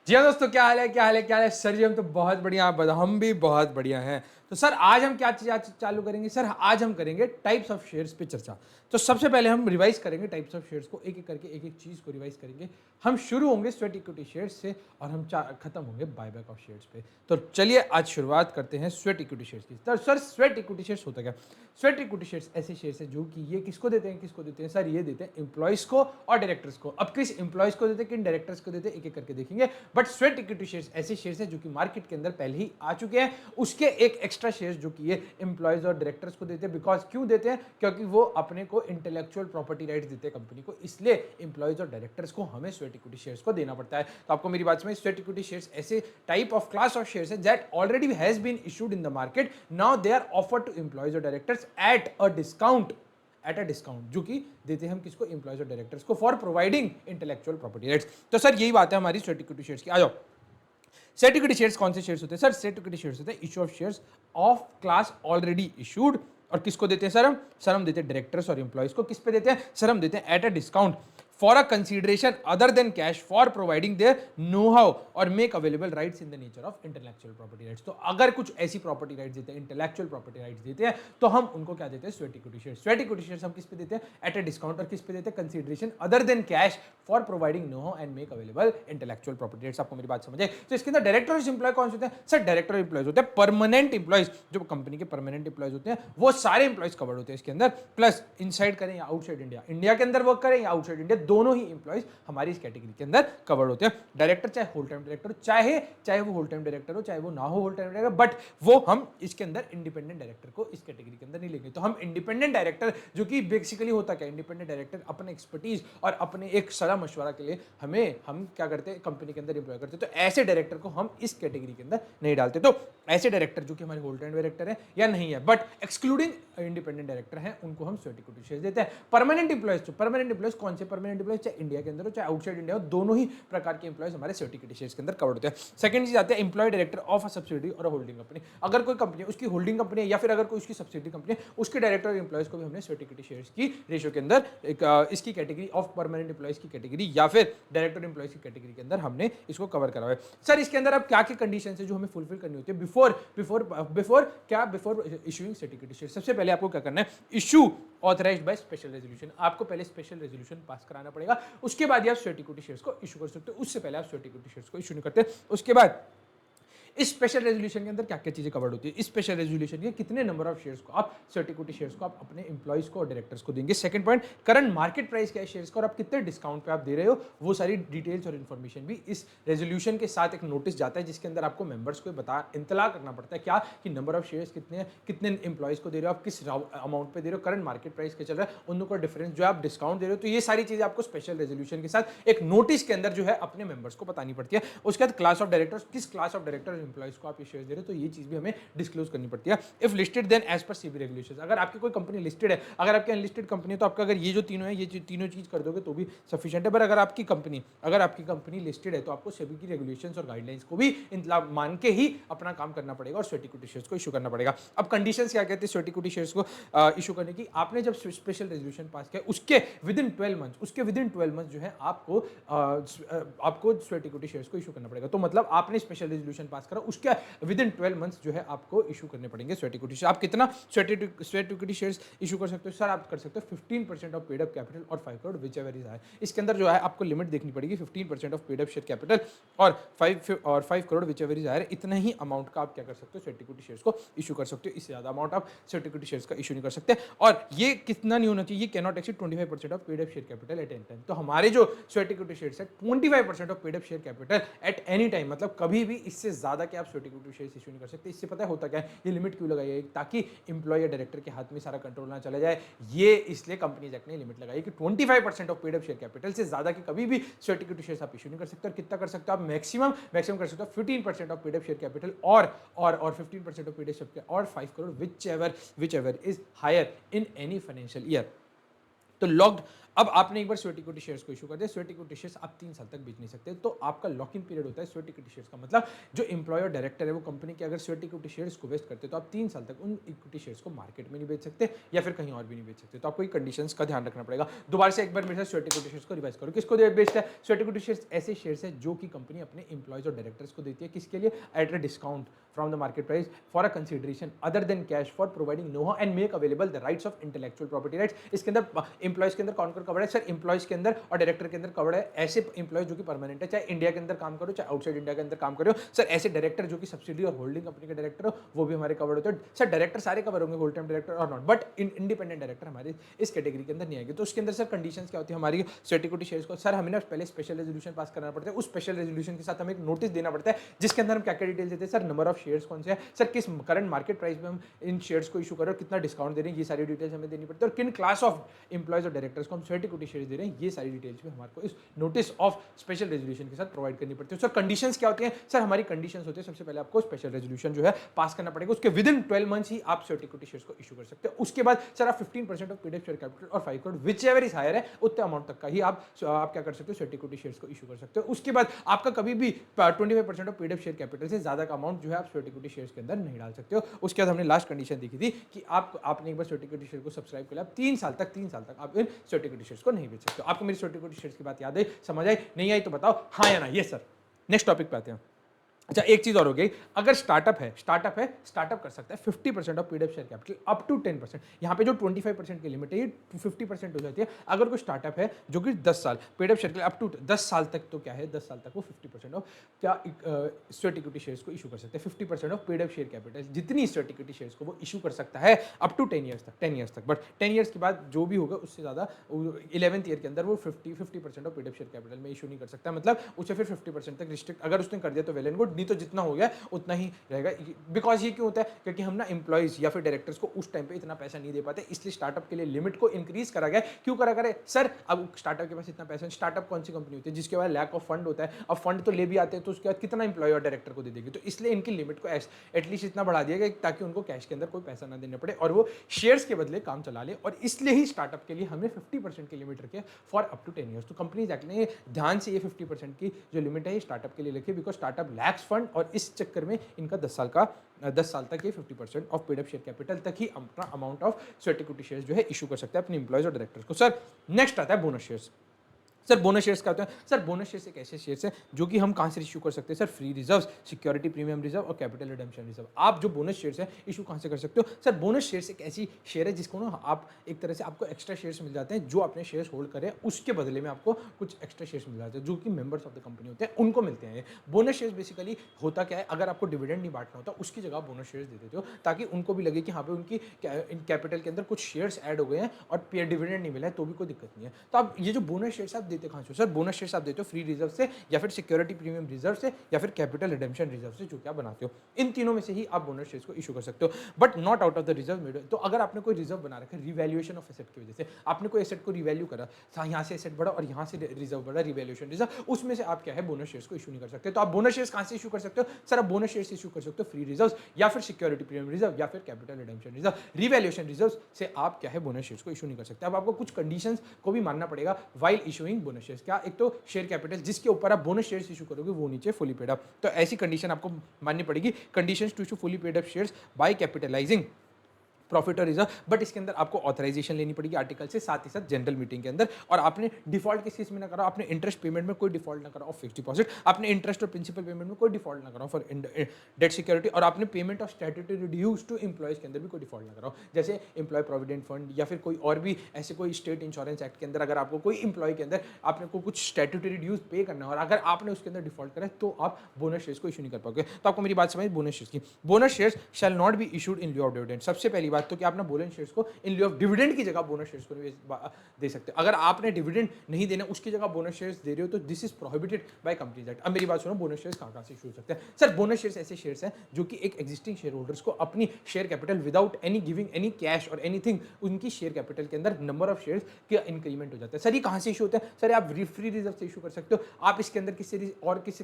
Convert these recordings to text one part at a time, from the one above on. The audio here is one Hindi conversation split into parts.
जी हाँ दोस्तों, क्या हाल है, क्या हाल है, क्या हाल है सर जी। हम तो बहुत बढ़िया, आप बताओ। हम भी बहुत बढ़िया हैं। तो सर आज हम क्या चीज आज चालू करेंगे? सर आज हम करेंगे टाइप्स ऑफ शेयर्स पे चर्चा। तो सबसे पहले हम रिवाइज करेंगे टाइप्स ऑफ शेयर्स को, एक एक करके एक एक चीज को रिवाइज करेंगे। हम शुरू होंगे स्वेट इक्विटी शेयर्स से और हम खत्म होंगे बायबैक ऑफ शेयर्स पे। तो चलिए आज शुरुआत करते हैं स्वेट इक्विटी शेयर्स की। तो सर स्वेट इक्विटी शेयर्स होता क्या? स्वेट इक्विटी शेयर्स ऐसे शेयर्स है जो कि ये किसको देते हैं, किसको देते हैं सर? ये देते हैं एम्प्लॉयज को और डायरेक्टर्स को। अब किस एम्प्लॉयज को देते हैं, किन डायरेक्टर्स को देते हैं, एक एक करके देखेंगे। बट स्वेट इक्विटी शेयर्स ऐसे शेयर्स हैं जो कि मार्केट के अंदर पहले ही आ चुके हैं। उसके एक एक्स्ट्रा शेयर्स जो कि ये एम्प्लॉयज और डायरेक्टर्स को देते हैं। बिकॉज क्यों देते हैं? क्योंकि वो अपने को इंटेलेक्चुअल प्रॉपर्टी राइट्स देते हैं कंपनी को, इसलिए एम्प्लॉयज और डायरेक्टर्स को हमें स्वेट इक्विटी शेयर्स को देना पड़ता है। तो आपको मेरी बात समझ? स्वेट इक्विटी शेयर्स ऐसे type of class of shares है that already has been issued in the market, now they are offered to employees और डायरेक्टर्स एट अ डिस्काउंट, जो कि देते हैं हम किसको? एम्प्लॉयज और डायरेक्टर्स को, for providing intellectual property rights. तो सर यही बात है हमारी स्वेट इक्विटी शेयर्स की। आ जाओ। सेट इक्विटी शेयर्स कौन से शेयर्स होते हैं सर? सेट इक्विटी शेयर्स होते हैं issue of shares of class already issued. और किसको देते हैं सर? हम देते हैं डायरेक्टर्स और एम्प्लॉयज को। किस पे देते हैं सर? हम देते हैं at a discount for a consideration other than cash for providing their know how और make available rights in the nature of intellectual property rights. तो अगर कुछ ऐसी प्रॉपर्टी राइट्स देते हैं, इंटेलेक्चुअल प्रॉपर्टी राइट्स देते हैं, तो हम उनको क्या देते हैं? Sweat equity shares. Sweat equity shares हम किस पे देते हैं? At a discount. और किस पे देते हैं? Consideration other than cash for providing know how and make available intellectual property rights. आपको मेरी बात समझ आई? तो इसके अंदर डायरेक्टर और एम्प्लॉय कौन से होते हैं सर? डायरेक्टर और एम्प्लॉयज होते हैं परमानेंट एम्प्लॉयज, जो कंपनी के परमानेंट एम्प्लॉयज होते हैं, वो सारे एम्प्लॉयज कवर्ड होते हैं इसके अंदर। प्लस इनसाइड करें या आउटसाइड इंडिया, इंडिया के अंदर वर्क करें या आउटसाइड इंडिया, दोनों ही एम्प्लॉयज हमारी इस कैटेगरी के अंदर कवर्ड होते हैं। डायरेक्टर चाहे होल टाइम डायरेक्टर हो, चाहे वो होल टाइम डायरेक्टर हो, चाहे वो ना हो होल टाइम डायरेक्टर, बट वो हम इसके अंदर इंडिपेंडेंट डायरेक्टर को इस कैटेगरी के अंदर नहीं लेंगे। तो हम इंडिपेंडेंट डायरेक्टर, जो कि बेसिकली होता क्या? इंडिपेंडेंट डायरेक्टर अपने एक्सपर्टीज और अपने एक सलाह मशवरा के लिए हम क्या करते हैं? कंपनी के अंदर एम्प्लॉय करते हैं। तो ऐसे डायरेक्टर को हम इस कैटेगरी के अंदर नहीं डालते। तो ऐसे डायरेक्टर जो कि हमारे होल टाइम डायरेक्टर है या नहीं है, बट एक्सक्लूडिंग इंडिपेंडेंट डायरेक्टर है, उनको हम स्वेट इक्विटी शेयर्स देते हैं। परमानेंट एम्प्लॉयज कौन से परमानेंट एम्प्लॉयज? चाहे इंडिया के अंदर हो चाहे आउटसाइड इंडिया हो, दोनों ही प्रकार के एम्प्लॉयज हमारे स्वेट इक्विटी शेयर्स के अंदर कवर होते हैं। सेकंड चीज आती है employee director of a subsidiary और होल्डिंग कंपनी। अगर कोई कंपनी उसकी होल्डिंग कंपनी है या फिर अगर कोई उसकी सब्सिडी कंपनी है, उसके डायरेक्टर और एम्प्लॉयज को भी हमने स्वेट इक्विटी शेयर्स की रेशियो के अंदर इसकी कैटेगरी ऑफ परमानेंट एम्प्लॉयज की कैटेगरी या फिर डायरेक्टर एम्प्लॉयज की कैटेगरी के अंदर हमने इसको कवर करा है। सर इसके अंदर अब क्या क्या कंडीशन है जो हमें फुलफिल करनी होती है before issuing sweat equity shares? सबसे पहले आपको क्या करना है? Issue authorised by special resolution. आपको पहले स्पेशल रेजोल्यूशन पास कराना पड़ेगा, उसके बाद ही आप स्वेट इक्विटी शेयर्स को इशू कर सकते हो। उससे पहले आप स्वेट इक्विटी शेयर्स को इशू नहीं करते। उसके बाद इस स्पेशल रेजोल्यूशन के अंदर क्या क्या चीजें कवर्ड होती है? इस स्पेशल रेजोल्यूशन के कितने नंबर ऑफ शेयर्स को आप स्वेट इक्विटी शेयर्स को आप अपने एम्प्लॉयज को और डायरेक्टर्स को देंगे। Second point, current market price क्या है शेयर्स का और आप कितने डिस्काउंट पे आप दे रहे हो, वो सारी डिटेल्स और इन्फॉर्मेशन भी इस रेजोल्यूशन के साथ एक नोटिस जाता है, जिसके अंदर आपको मेंबर्स को इंतला करना पड़ता है क्या कि नंबर ऑफ शेयर्स कितने हैं, कितने एम्प्लॉयज को दे रहे हो, आप किस अमाउंट पे दे रहे हो, करंट मार्केट प्राइस क्या चल रहा है, उन दोनों का डिफरेंस जो आप डिस्काउंट दे रहे हो। तो ये सारी चीजें आपको स्पेशल रेजोल्यूशन के साथ एक नोटिस के अंदर जो है अपने मेंबर्स को बतानी पड़ती है। उसके बाद क्लास ऑफ डायरेक्टर्स, किस क्लास ऑफ डायरेक्टर और एम्प्लॉयज को आप ये शेयर दे रहे हो, तो ये चीज भी हमें डिस्क्लोज करनी पड़ती है। If listed then as per SEBI regulations. अगर आपकी कोई कंपनी लिस्टेड है, अगर आपकी अनलिस्टेड कंपनी है, तो आपका अगर ये जो तीनों है ये तीनों चीज कर दोगे तो भी सफिशिएंट है। पर अगर आपकी कंपनी लिस्टेड है, तो आपको सेबी की रेगुलेशंस और गाइडलाइंस को भी मान के ही अपना काम करना पड़ेगा और स्वेट इक्विटी शेयर्स को इशू करना पड़ेगा। अब कंडीशंस क्या कहते हैं स्वेट इक्विटी शेयर्स को इशू करने की? आपने जब स्पेशल रेजोल्यूशन पास किया उसके विद इन 12 मंथ जो है आपको स्वेट इक्विटी शेयर्स को इशू करना पड़ेगा। तो मतलब आपने स्पेशल रेजोल्यूशन पास करा, उसके विद इन 12 मंथ्स जो है आपको इशू करने पड़ेंगे स्वेट इक्विटी शेयर। आप कितना स्वेट इक्विटी शेयर्स इशू कर सकते हो सर? आप कर सकते हो 15% ऑफ पेड अप कैपिटल और 5 crore whichever is high. इसके अंदर जो है आपको लिमिट देखनी पड़ेगी 15% of paid up share capital और 5 crore whichever is high. इतना ही अमाउंट का आप क्या कर सकते हो? स्वेट इक्विटी शेयर्स को इशू कर सकते हो। इससे ज्यादा अमाउंट आप स्वेट इक्विटी शेयर्स का इशू नहीं कर सकते। और ये कितना नहीं होना चाहिए? ये can not exceed 25% of paid up share capital at any time. तो हमारे जो स्वेट इक्विटी शेयर्स है 25% of paid up share capital at any time, मतलब कभी भी इससे ज्यादा के आप स्वेट इक्विटी शेयर्स इशू नहीं कर सकते। इससे पता है होता क्या है? ये लिमिट क्यों लगाई है? ताकि एम्प्लॉय या डायरेक्टर के हाथ में सारा कंट्रोल ना चला जाए। ये इसलिए कंपनीज एक्ट ने लिमिट लगाई कि 25% of paid up share capital से ज्यादा की कभी भी स्वेट इक्विटी शेयर्स आप इशू नहीं कर सकते। और कितना कर सकते हो आप? मैक्सिमम कर सकते हो 15% of paid up share capital और 15% ऑफ पेड अप शेयर और 5 crore whichever is higher in any financial year. तो लॉक्ड अब आपने एक बार स्वेट इक्विटी शेयर्स को इशू कर दिया, स्वेट इक्विटी शेयर्स आप 3 साल तक बेच नहीं सकते, तो आपका लॉक इन पीरियड होता है स्वेट इक्विटी शेयर्स का मतलब जो एम्प्लॉयर डायरेक्टर है वो कंपनी के अगर स्वेट इक्विटी शेयर्स को वेस्ट करते तो आप 3 साल तक उन इक्विटी शेयर्स को मार्केट में नहीं बेच सकते या फिर कहीं और भी नहीं बेच सकते। तो आपको ये कंडीशंस का ध्यान रखना पड़ेगा। दोबारा से एक बार मेरे साथ स्वेट इक्विटी शेयर्स को रिवाइज करो। किसको बेचता है? स्वेट इक्विटी शेयर्स ऐसे शेयर्स है जो कि कंपनी अपने एम्प्लॉयज और डायरेक्टर्स को देती है। किसके लिए? At a discount from the market price for a consideration other than cash for providing know and make available the rights of intellectual property rights. इसके अंदर एम्प्लॉयज के अंदर कौन कौन कवर्ड है सर? एम्प्लॉयज के अंदर और डायरेक्टर के अंदर कवर्ड है ऐसे एम्प्लॉयज जो कि परमानेंट है, चाहे इंडिया के अंदर काम करो चाहे आउटसाइड इंडिया के अंदर काम करो। सर ऐसे डायरेक्टर जो कि सब्सिडी और होल्डिंग कंपनी के डायरेक्टर हो वो भी हमारे कवर्ड होते हैं। सर डायरेक्टर सारे कवर होंगे, होल टाइम डायरेक्टर और नॉट, बट इंडिपेंडेंट डायरेक्टर हमारे इस कैटेगरी के अंदर नहीं आएंगे। तो उसके अंदर सर कंडीशंस क्या होती है हमारी स्वेट इक्विटी शेयर्स को? सर हमें ना पहले स्पेशल रेजोल्यूशन पास करना पड़ता है, उस स्पेशल रेजोल्यूशन के साथ हमें एक नोटिस देना पड़ता है जिसके अंदर हम क्या क्या डिटेल्स देते हैं। सर नंबर ऑफ शेयर्स कौन से है, सर किस करंट मार्केट प्राइस में हम इन शेयर्स को इशू कर रहे हैं, कितना डिस्काउंट दे रहे हैं, ये सारी डिटेल्स हमें देनी पड़ती है। और किन क्लास ऑफ एम्प्लॉयज और डायरेक्टर्स को हम स्वेट इक्विटी शेयर्स दे रहे हैं, ये सारी डिटेल्स भी हमारे को इस नोटिस ऑफ स्पेशल रेजोल्यूशन के साथ प्रोवाइड करनी पड़ती है। सर कंडीशंस क्या होती हैं? सर हमारी कंडीशंस होती है सबसे पहले आपको स्पेशल रेजोल्यूशन जो है पास करना पड़ेगा, उसके विद इन 12 मंथ्स ही आप स्वेट इक्विटी शेयर्स को इशू कर सकते हैं। उसके बाद सर आप 15% ऑफ पीडीएफ शेयर कैपिटल और 5 crore whichever is higher है उतने अमाउंट तक का ही आप क्या कर सकते हो, स्वेट इक्विटी शेयर्स को इशू कर सकते हो। उसके बाद आपका कभी भी 25% ऑफ पीडीएफ शेयर कैपिटल से ज्यादा का अमाउंट जो है आप स्वेट इक्विटी शेयर्स के अंदर नहीं डाल सकते हो। उसके बाद हमने लास्ट कंडीशन देखी थी कि आपने एक बार स्वेट इक्विटी शेयर को सब्सक्राइब कर लिया, 3 साल तक आप इन स्वेट इक्विटी शेयर्स को नहीं बेच सकते। आपको मेरी स्वेट इक्विटी शेयर्स की बात याद आई, समझ आई, नहीं आई तो बताओ हाँ या ना। ये सर नेक्स्ट टॉपिक पे आते हैं। अच्छा एक चीज और हो गई, अगर स्टार्टअप है स्टार्टअप कर सकता है 50% of PDF share capital up to 10%। यहाँ पे जो 25% की लिमिट है ये 50% हो जाती है अगर कोई स्टार्टअप है जो कि 10 साल पीडीएफ शेयर अप टू 10 साल तक, तो क्या है 10 साल तक वो 50% ऑफ क्या स्वेट इक्विटी शेयर्स को इशू कर सकते हैं। 50% ऑफ पीडीएफ शेयर कैपिटल जितनी स्वेट इक्विटी शेयर्स को वो इशू कर सकता है अप टू 10 ईयर्स तक। बट 10 ईयर्स के बाद जो भी होगा उससे ज्यादा 11th ईयर के अंदर वो 50% ऑफ पीडीएफ शेयर कैपिटल में इशू नहीं कर सकता, मतलब उसे फिर 50% तक रिस्ट्रिक्ट अगर उसने कर दिया तो वेल एंड गुड, नहीं तो जितना हो गया उतना ही रहेगा। बिकॉज ये क्यों होता है? क्योंकि हम ना एम्प्लॉइज या फिर डायरेक्टर्स को उस टाइम पे इतना पैसा नहीं दे पाते, इसलिए स्टार्टअप के लिए लिमिट को इंक्रीज करा गया। क्यों करा गया सर? अब स्टार्टअप के पास इतना पैसा, स्टार्टअप कौन सी कंपनी होती है जिसके पास लैक ऑफ फंड होता है, अब फंड तो ले भी आते हैं तो उसके बाद कितना एम्प्लॉय और डायरेक्टर को दे देगी, तो इसलिए इनकी लिमिट को एटलीस्ट इतना बढ़ा दिया गया ताकि उनको कैश के अंदर कोई पैसा ना देना पड़े और वो शेयर्स के बदले काम चला ले। और इसलिए ही स्टार्टअप के लिए हमें 50% की लिमिट रखे फॉर अप टू 10 ईयर्स। तो कंपनीज एक्ट ने ध्यान से ये 50% की जो लिमिट है ये स्टार्टअप के लिए रखी, बिकॉज स्टार्टअप लैक्स फंड और इस चक्कर में इनका 10 साल तक ये 50% ऑफ पीडीएफ शेयर कैपिटल तक ही अपना amount of sweat equity shares जो है इशू कर सकता है अपने एम्प्लॉयज और डायरेक्टर्स को। सर नेक्स्ट आता है bonus shares. Sir bonus shares क्या होते हैं? सर बोनस शेयर्स एक ऐसे शेयर्स हैं जो कि हम कहाँ से इशू कर सकते हैं? Sir free reserve, security premium reserve और कैपिटल रिडेम्पशन रिजर्व। आप जो बोनस शेयर्स है इशू कहाँ से कर सकते हो? सर बोनस शेयर्स एक ऐसी शेयर है जिसको ना आप एक तरह से आपको एक्स्ट्रा शेयर्स मिल जाते हैं, जो अपने शेयर्स होल्ड करें उसके बदले में आपको कुछ एक्स्ट्रा शेयर्स मिल जाते हैं जो कि मेंबर्स ऑफ द कंपनी होते हैं उनको मिलते हैं। बोनस शेयर्स बेसिकली होता क्या है, अगर आपको डिविडेंड नहीं बांटना होता उसकी जगह बोनस शेयर्स दे देते हो ताकि उनको भी लगे कि हाँ पे उनकी कैपिटल के अंदर कुछ शेयर्स ऐड हो गए हैं और डिविडेंड नहीं मिला है तो भी कोई दिक्कत नहीं है। तो अब ये जो बोनस शेयर्स आप देते कहाँ से? सर बोनस शेयर्स आप देते हो फ्री रिजर्व से या फिर सिक्योरिटी प्रीमियम रिजर्व से या फिर कैपिटल रिडेम्पशन रिजर्व से, जो क्या बनाते हो इन तीनों में से ही आप बोनस शेयर्स को इशू कर सकते हो, but not out of the reserve made. तो अगर आपने कोई रिजर्व बना रखा है रिवैल्यूएशन ऑफ एसेट की वजह से, आपने कोई एसेट को रिवैल्यू करा, यहाँ से एसेट बढ़ा और यहाँ से रिजर्व बढ़ा, रिवैल्यूएशन रिजर्व, उसमें से आप क्या है बोनस शेयर्स को इशू नहीं कर सकते। तो आप बोनस शेयर्स कहाँ से इशू कर सकते हो? सर आप बोनस शेयर्स इशू कर सकते हो फ्री रिजर्व या फिर सिक्योरिटी प्रीमियम रिजर्व या फिर capital redemption reserve. Revaluation reserve से आप क्या है बोनस शेयर्स को इशू नहीं कर सकते। अब आपको कुछ कंडीशंस को भी मानना पड़ेगा व्हाइल इशूइंग बोनस शेयर्स। क्या? एक तो शेयर कैपिटल जिसके ऊपर आप बोनस शेयर्स इशू करोगे वो नीचे फुली पेड अप, तो ऐसी कंडीशन आपको माननी पड़ेगी। Conditions to issue fully paid up shares by capitalising profit और रिजर्व, बट इसके अंदर आपको ऑथराइजेशन लेनी पड़ेगी आर्टिकल से, साथ ही साथ जनरल मीटिंग के अंदर। और आपने डिफॉल्ट किस चीज में ना करा, आपने इंटरेस्ट पेमेंट में कोई डिफॉल्ट ना करा ऑफ फिक्स डिपॉजिट, आपने इंटरेस्ट और प्रिंसिपल पेमेंट में कोई डिफॉल्ट ना करा फॉर डेट सिक्योरिटी, और आपने payment of statutory dues to employees के अंदर भी कोई डिफॉल्ट ना कराओ, जैसे एम्प्लॉय प्रोविडेंट फंड या फिर कोई और भी ऐसे कोई स्टेट इंश्योरेंस एक्ट के अंदर अगर आपको कोई एम्प्लॉय के अंदर आपने को कुछ स्टैट्यूटरी ड्यूज पे करना है और अगर आपने उसके अंदर डिफॉल्ट करा तो आप बोनस शेयर्स को इशू नहीं कर पाओगे। तो आपको मेरी बात समझ, बोनस शेयर्स की, bonus shares shall not be issued in लिeu of dividend. सबसे पहली बात तो कि आपने बोनस शेयर्स को इन लिeu ऑफ डिविडेंड की जगह बोनस शेयर्स को दे सकते हैं। अगर आपने डिविडेंड नहीं देना उसकी जगह बोनस शेयर्स दे रहे हो तो this is prohibited by companies act. अब मेरी बात सुनो, बोनस शेयर्स कहां से इशू हो सकते हैं? सर बोनस शेयर्स ऐसे शेयर्स हैं जो कि एक एग्जिस्टिंग शेयर होल्डर्स को अपनी share capital without any giving any cash और एनीथिंग, उनकी शेयर कैपिटल के अंदर नंबर ऑफ शेयर्स का इंक्रीमेंट हो जाता है। सर ये कहां से इशू होता है? सर आप फ्री रिजर्व से इशू कर सकते हो, आप इसके अंदर किससे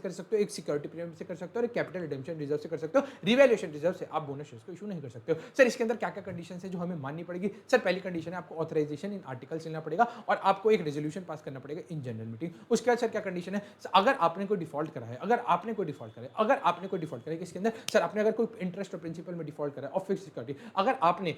कर सकते हो, एक सिक्योरिटी प्रीमियम से कर सकते हो और एक कैपिटल रिडेम्पशन रिजर्व से कर सकते हो। रिवैल्यूएशन रिजर्व से आप बोनस शेयर्स को इशू नहीं कर सकते हो। सर इसके अंदर क्या क्या कंडीशन है जो हमें माननी पड़ेगी? सर पहली कंडीशन है आपको ऑथराइजेशन इन आर्टिकल्स लेना पड़ेगा और आपको एक रेजोल्यूशन पास करना पड़ेगा इन जनरल मीटिंग। उसके बाद सर क्या कंडीशन है? अगर आपने कोई डिफॉल्ट करा है, अगर आपने कोई डिफॉल्ट करा है, इसके अंदर सर आपने अगर कोई इंटरेस्ट और प्रिंसिपल में डिफॉल्ट करा है और फिक्स्ड सिक्योरिटी, अगर आपने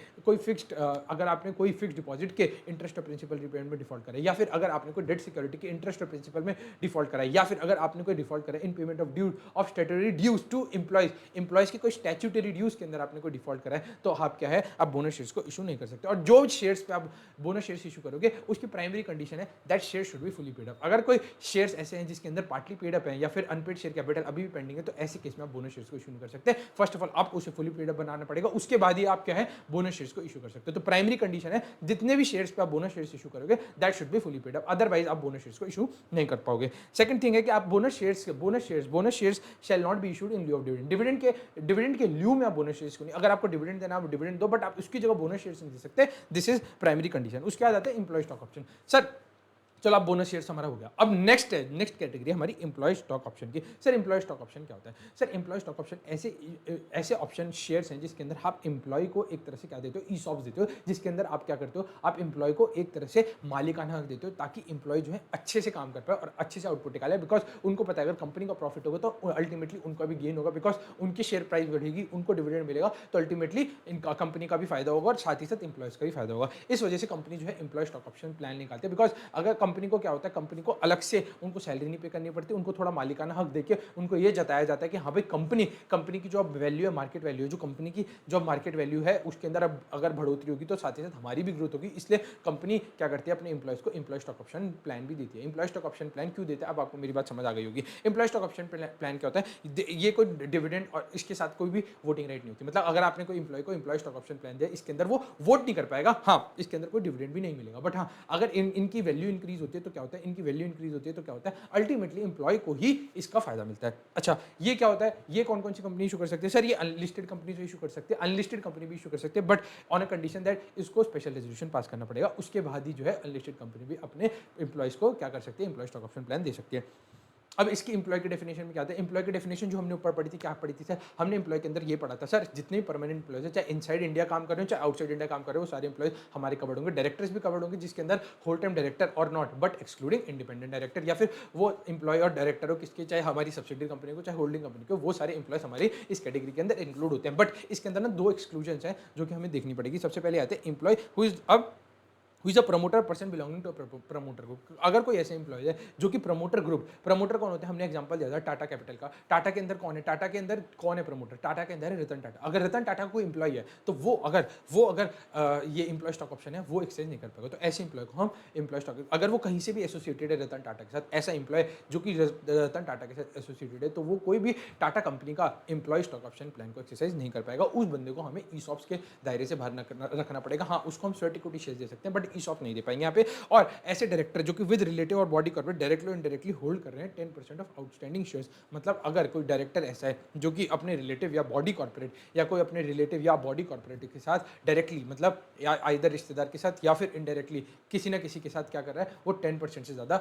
कोई फिक्स्ड डिपॉजिट के इंटरेस्ट और प्रिंसिपल रिपेमेंट में डिफॉल्ट करा है, या फिर अगर आपने कोई डेट सिक्योरिटी के इंटरेस्ट और प्रिंसिपल में डिफॉल्ट करा है, या फिर अगर आपने कोई डिफॉल्ट करा है in payment of due of statutory dues to employees की कोई स्टैट्यूटरी ड्यूज के अंदर आपने कोई डिफॉल्ट करा है, तो आप क्या है, आप बोनस शेयर्स को इशू नहीं कर सकते। और जो शेयर्स पे आप बोनस शेयर्स इशू करोगे उसकी प्राइमरी कंडीशन है that share should be fully paid up. अगर कोई शेयर्स ऐसे हैं जिसके अंदर पार्टली पेड अप है या फिर अनपेड शेयर कैपिटल अभी भी पेंडिंग है, तो ऐसे केस में आप बोनस शेयर्स को इशू नहीं कर सकते। फर्स्ट ऑफ ऑल आपको उसे फुली पेड अप बनाना पड़ेगा, उसके बाद ही आप क्या है बोनस शेयर्स को इशू कर सकते हो। तो प्राइमरी कंडीशन है जितने भी शेयर्स पे आप बोनस शेयर्स इशू करोगे that should be fully paid up, otherwise आप बोनस शेयर्स को इशू नहीं कर पाओगे। सेकंड थिंग है कि आप bonus shares shall not be issued in लिeu of dividend. Dividend के लिeu में आप बोनस शेयर्स को नहीं, अगर आपको डिविडेंड देना आप डिविडेंड दो, बट आप उसकी जगह बोनस शेयर्स नहीं दे सकते। This is primary condition. उसके बाद आता है एम्प्लॉय स्टॉक ऑप्शन। सर चलो आप बोनस शेयर्स हमारा हो गया। अब नेक्स्ट कैटेगरी हमारी एम्प्लॉय स्टॉक ऑप्शन की। सर एम्प्लॉय स्टॉक ऑप्शन क्या होता है? सर एम्प्लॉय स्टॉक ऑप्शन ऐसे ऑप्शन शेयर्स हैं जिसके अंदर आप एम्प्लॉय को एक तरह से क्या देते हो, ईसॉप्स देते हो, जिसके अंदर आप क्या करते हो, आप एम्प्लॉय को एक तरह से मालिकाना हक देते हो ताकि एम्प्लॉय जो है अच्छे से काम कर पाए और अच्छे से आउटपुट निकाले। बिकॉज उनको पता है अगर कंपनी का प्रॉफिट होगा तो अल्टीमेटली उनका भी गेन होगा, बिकॉज उनकी शेयर प्राइस बढ़ेगी, उनको डिविडेंड मिलेगा, तो अल्टीमेटली इनका कंपनी का भी फायदा होगा और साथ ही साथ एम्प्लॉयज का भी फायदा होगा। इस वजह से कंपनी जो है एम्प्लॉय स्टॉक ऑप्शन प्लान निकालते हैं। बिकॉज अगर कंपनी को क्या होता है, कंपनी को अलग से उनको सैलरी नहीं पे करनी पड़ती, उनको थोड़ा मालिकाना हक देके उनको ये जताया जाता है कि हाँ भाई कंपनी की जो वैल्यू है, मार्केट वैल्यू है, जो कंपनी की जो मार्केट वैल्यू है उसके अंदर अब अगर बढ़ोतरी होगी तो साथ ही साथ हमारी भी ग्रोथ होगी। इसलिए कंपनी क्या करती है, अपने एम्प्लॉयज को एम्प्लॉय स्टॉक ऑप्शन प्लान भी देती है। एम्प्लॉय स्टॉक ऑप्शन प्लान क्यों देता है, अब आपको मेरी बात समझ आ गई होगी। एम्प्लॉय स्टॉक ऑप्शन प्लान क्या होता है? ये कोई डिविडेंड और इसके साथ कोई भी वोटिंग राइट नहीं होती। मतलब अगर आपने कोई एम्प्लॉय को एम्प्लॉय स्टॉक ऑप्शन प्लान दिया, इसके अंदर वो वोट नहीं कर पाएगा, हाँ इसके अंदर कोई डिविडेंड भी नहीं मिलेगा, बट हाँ अगर इनकी वैल्यू इंक्रीज होती है तो क्या होता है, इनकी वैल्यू इंक्रीज होती है तो क्या होता है, अल्टीमेटली एम्प्लॉय को ही इसका फायदा मिलता है। अच्छा ये क्या होता है, ये कौन कौन सी कंपनी इशू कर सकते हैं? सर ये अनलिस्टेड कंपनी से इशू कर सकते हैं, अनलिस्टेड कंपनी भी इशू कर सकते हैं, but on a condition that इसको स्पेशल रेजोल्यूशन पास करना पड़ेगा। उसके बाद ही जो है अनलिस्टेड कंपनी भी अपने एम्प्लॉयज को क्या कर सकती है, एम्प्लॉय स्टॉक ऑप्शन प्लान दे सकती है। अब इसकी एम्प्लॉय की डेफिनेशन में क्या आता है? एम्प्लॉय की डेफिनेशन जो हमने ऊपर पढ़ी थी, क्या पढ़ी थी सर? हमने एम्प्लॉय के अंदर ये पढ़ा था सर, जितने भी परमानेंट एम्प्लॉयज है, चाहे इनसाइड इंडिया काम कर रहे हो चाहे आउटसाइड इंडिया काम कर रहे हो, वो सारे एम्प्लॉयज हमारे कवर्ड होंगे। डायरेक्टर्स भी कवर्ड होंगे जिसके अंदर होल टाइम डायरेक्टर और not, but excluding independent director, या फिर वो एम्प्लॉय और डायरेक्टर हो किसके, चाहे हमारी सब्सिडरी कंपनी को चाहे होल्डिंग कंपनी को, वो सारे एम्प्लॉयज हमारी इस कैटेगरी के अंदर इंक्लूड होते हैं। बट इसके अंदर ना दो एक्सक्लूजन हैं जो कि हमें देखनी पड़ेगी। सबसे पहले आते हैं employee who is who is a promoter person belonging to promoter group. अगर कोई ऐसे एम्प्लॉय है जो कि प्रमोटर ग्रुप, प्रमोटर कौन होते हैं? हमने एग्जांपल दिया था टाटा कैपिटल का। टाटा के अंदर कौन है? टाटा के अंदर कौन है प्रमोटर? टाटा के अंदर है रतन टाटा। अगर रतन टाटा कोई एम्प्लॉय है तो वो अगर ये एम्प्लॉय स्टॉक ऑप्शन है वो एक्सचेंज नहीं कर पाएगा, तो ऐसे एम्प्लॉय को हम एम्प्लॉय स्टॉक, अगर वो कहीं से भी एसोसिएटेड है रतन टाटा के साथ, ऐसा एम्प्लॉय जो कि रतन टाटा के साथ एसोसिएटेड है, तो वो कोई भी टाटा कंपनी का एम्प्लॉय स्टॉक ऑप्शन प्लान को एक्सरसाइज नहीं कर पाएगा। उस बंदे को हमें ईसॉप्स के दायरे से बाहर रखना पड़ेगा। हाँ उसको हम स्वेट इक्विटी शेयर दे सकते हैं बट ईसॉप नहीं दे पाएंगे यहाँ पे। और ऐसे डायरेक्टर जो कि विद रिलेटिव और बॉडी कॉर्पोरेट डायरेक्टली और इनडायरेक्टली होल्ड कर रहे हैं 10% ऑफ आउटस्टैंडिंग शेयर्स। मतलब अगर कोई डायरेक्टर ऐसा है जो कि अपने रिलेटिव या बॉडी कॉर्पोरेट या कोई अपने रिलेटिव या बॉडी कॉर्पोरेट के साथ डायरेक्टली, मतलब या आइदर रिश्तेदार के साथ या फिर इनडायरेक्टली किसी ना किसी के साथ क्या कर रहा है, वो 10% से ज़्यादा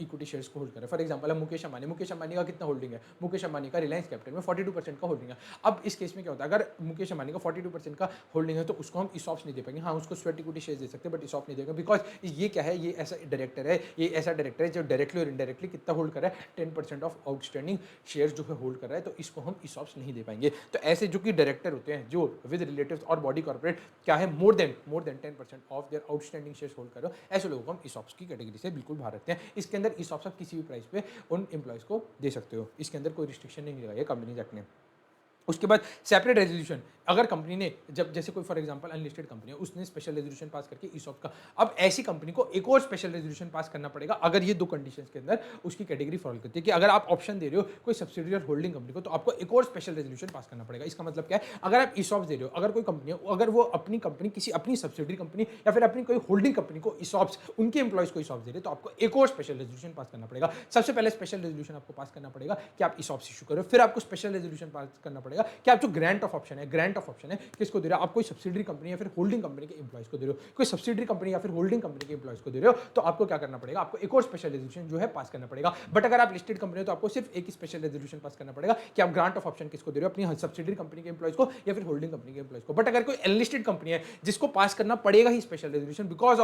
इक्विटी शेयर्स को होल्ड कर रहा है। फॉर एग्जाम्पल है मुकेश अंबानी का कितना होल्डिंग है? मुकेश अंबानी का रिलायंस कैपिटल में 42% का होल्डिंग है। अब इस केस में क्या होता है, अगर मुकेश अंबानी का 42% का होल्डिंग है तो उसको हम ईसॉप्स नहीं दे पाएंगे। हाँ उसको स्वेट इक्विटी शेयर्स दे सकते हैं बट ईसॉप नहीं देगा, बिकॉज ये क्या है, ये ऐसा डायरेक्टर है, जो डायरेक्टली और इनडायरेक्टली कितना होल्ड कर रहा है, 10% ऑफ आउटस्टैंडिंग शेयर्स जो है होल्ड कर रहा है, तो इसको हम ईसॉप्स नहीं दे पाएंगे। तो ऐसे जो कि डायरेक्टर होते हैं जो विद रिलेटिव्स और बॉडी कॉर्पोरेट क्या है, मोर than 10% of their outstanding shares hold कर रहे हो, ऐसे लोगों को हम ईसॉप्स की कैटेगरी से बिल्कुल बाहर रखते हैं। इसके अंदर ईसॉप्स आप किसी भी प्राइस पे उन एम्प्लॉयज को दे सकते हो, इसके अंदर कोई रिस्ट्रिक्शन नहीं लगाई है कंपनी एक्ट ने। उसके बाद सेपरेट रेजोल्यूशन, अगर कंपनी ने जब जैसे कोई फॉर एग्जांपल अनलिस्टेड कंपनी है उसने स्पेशल रेजोल्यूशन पास करके ईसॉप का, अब ऐसी कंपनी को एक और स्पेशल रेजोल्यूशन पास करना पड़ेगा अगर ये दो कंडीशंस के अंदर उसकी कैटेगरी फॉलो करती है। कि अगर आप ऑप्शन दे रहे हो कोई सब्सिडियरी और होल्डिंग कंपनी को तो आपको एक और स्पेशल रेजोल्यूशन पास करना पड़ेगा। इसका मतलब क्या है, अगर आप ईसॉप्स दे रहे हो, अगर कोई कंपनी है अगर वो अपनी कंपनी किसी अपनी सब्सिडियरी कंपनी या फिर अपनी कोई होल्डिंग कंपनी को ईसॉप्स, उनके एम्प्लॉयज को ईसॉप्स दे रहे हो, तो आपको एक और स्पेशल रेजोल्यूशन पास करना पड़ेगा। सबसे पहले स्पेशल रेजोल्यूशन आपको पास करना पड़ेगा कि आप ईसॉप्स इशू करो, फिर आपको स्पेशल रेजोल्यूशन पास करना पड़ेगा कि आप जो ग्रांट ऑफ ऑप्शन है, ग्रांट ग्रांट ऑफ ऑप्शन है किसको दे रहे हो, आप कोई सब्सिडरी कंपनी या फिर होल्डिंग कंपनी के एम्प्लॉयज को दे रहे हो, कोई सब्सिडरी कंपनी या फिर होल्डिंग कंपनी के एम्प्लॉयज को दे रहे हो, तो आपको क्या करना पड़ेगा, आपको एक और स्पेशल रेजोल्यूशन जो है पास करना पड़ेगा। बट अगर आप लिस्टेड कंपनी हो तो आपको सिर्फ एक ही स्पेशल रेजोल्यूशन पास करना पड़ेगा कि आप ग्रांट ऑफ ऑप्शन किसको दे रहे हो, अपनी सब्सिडरी कंपनी के एम्प्लॉयज को या फिर होल्डिंग कंपनी के एम्प्लॉयज को। बट अगर कोई अनलिस्टेड कंपनी है जिसको पास करना पड़ेगा ही special resolution because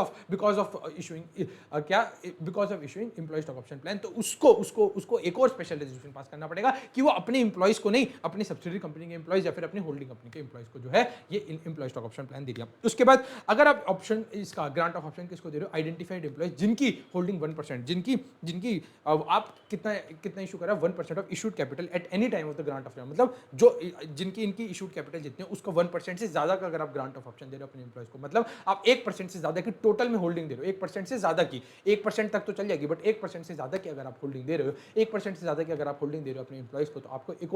of issuing क्या because of issuing employee stock option plan, तो उसको एक और स्पेशल रेजोल्यूशन पास करना पड़ेगा कि वो अपने एम्प्लॉयज को नहीं, अपनी सब्सिडरी कंपनी के एम्प्लॉयज या फिर अपनी होल्डिंग कंपनी के एम्प्लॉयज को जो है ये एम्प्लॉय स्टॉक ऑप्शन प्लान दे दिया। उसके बाद अगर आप ऑप्शन इसका ग्रांट ऑफ ऑप्शन किसको दे रहे हो, आइडेंटिफाइड एम्प्लॉयज जिनकी होल्डिंग 1%, जिनकी आप कितना इशू करा 1% of issued capital at any time of the grant of, मतलब जो जिनकी इनकी इशूड कैपिटल जितने उसको 1% से ज्यादा का अगर आप ग्रांट ऑफ ऑप्शन दे रहे हो अपने एम्प्लॉयज को, मतलब आप 1% से ज्यादा की टोटल में होल्डिंग दे रहे हो, 1% से ज्यादा की, 1% तक तो चल जाएगी बट 1% से ज्यादा की अगर आप होल्डिंग दे रहे हो, 1% से ज्यादा की अगर आप होल्डिंग दे रहे हो अपने एम्प्लॉयज को, तो आपको एक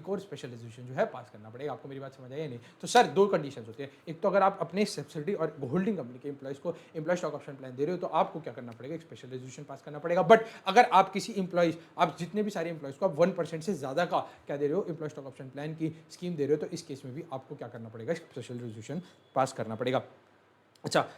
और स्पेशल रेजोल्यूशन जो है पास करना पड़ेगा। आपको मेरी बात समझ आई या नहीं? तो सर दो कंडीशंस होती है, एक तो अगर आप अपने सब्सिडी और होल्डिंग कंपनी के एम्प्लॉयज को एम्प्लॉय स्टॉक ऑप्शन प्लान दे रहे हो तो आपको क्या करना पड़ेगा, एक स्पेशल रेजोल्यूशन पास करना पड़ेगा। बट अगर आप किसी एम्प्लॉयज, आप जितने भी सारे एम्प्लॉयज को आप 1% से ज्यादा का क्या दे रहे हो, एम्प्लॉय स्टॉक ऑप्शन प्लान की स्कीम दे रहे हो, तो इस केस में भी आपको क्या करना पड़ेगा, स्पेशल रेजोल्यूशन पास करना पड़ेगा। अच्छा,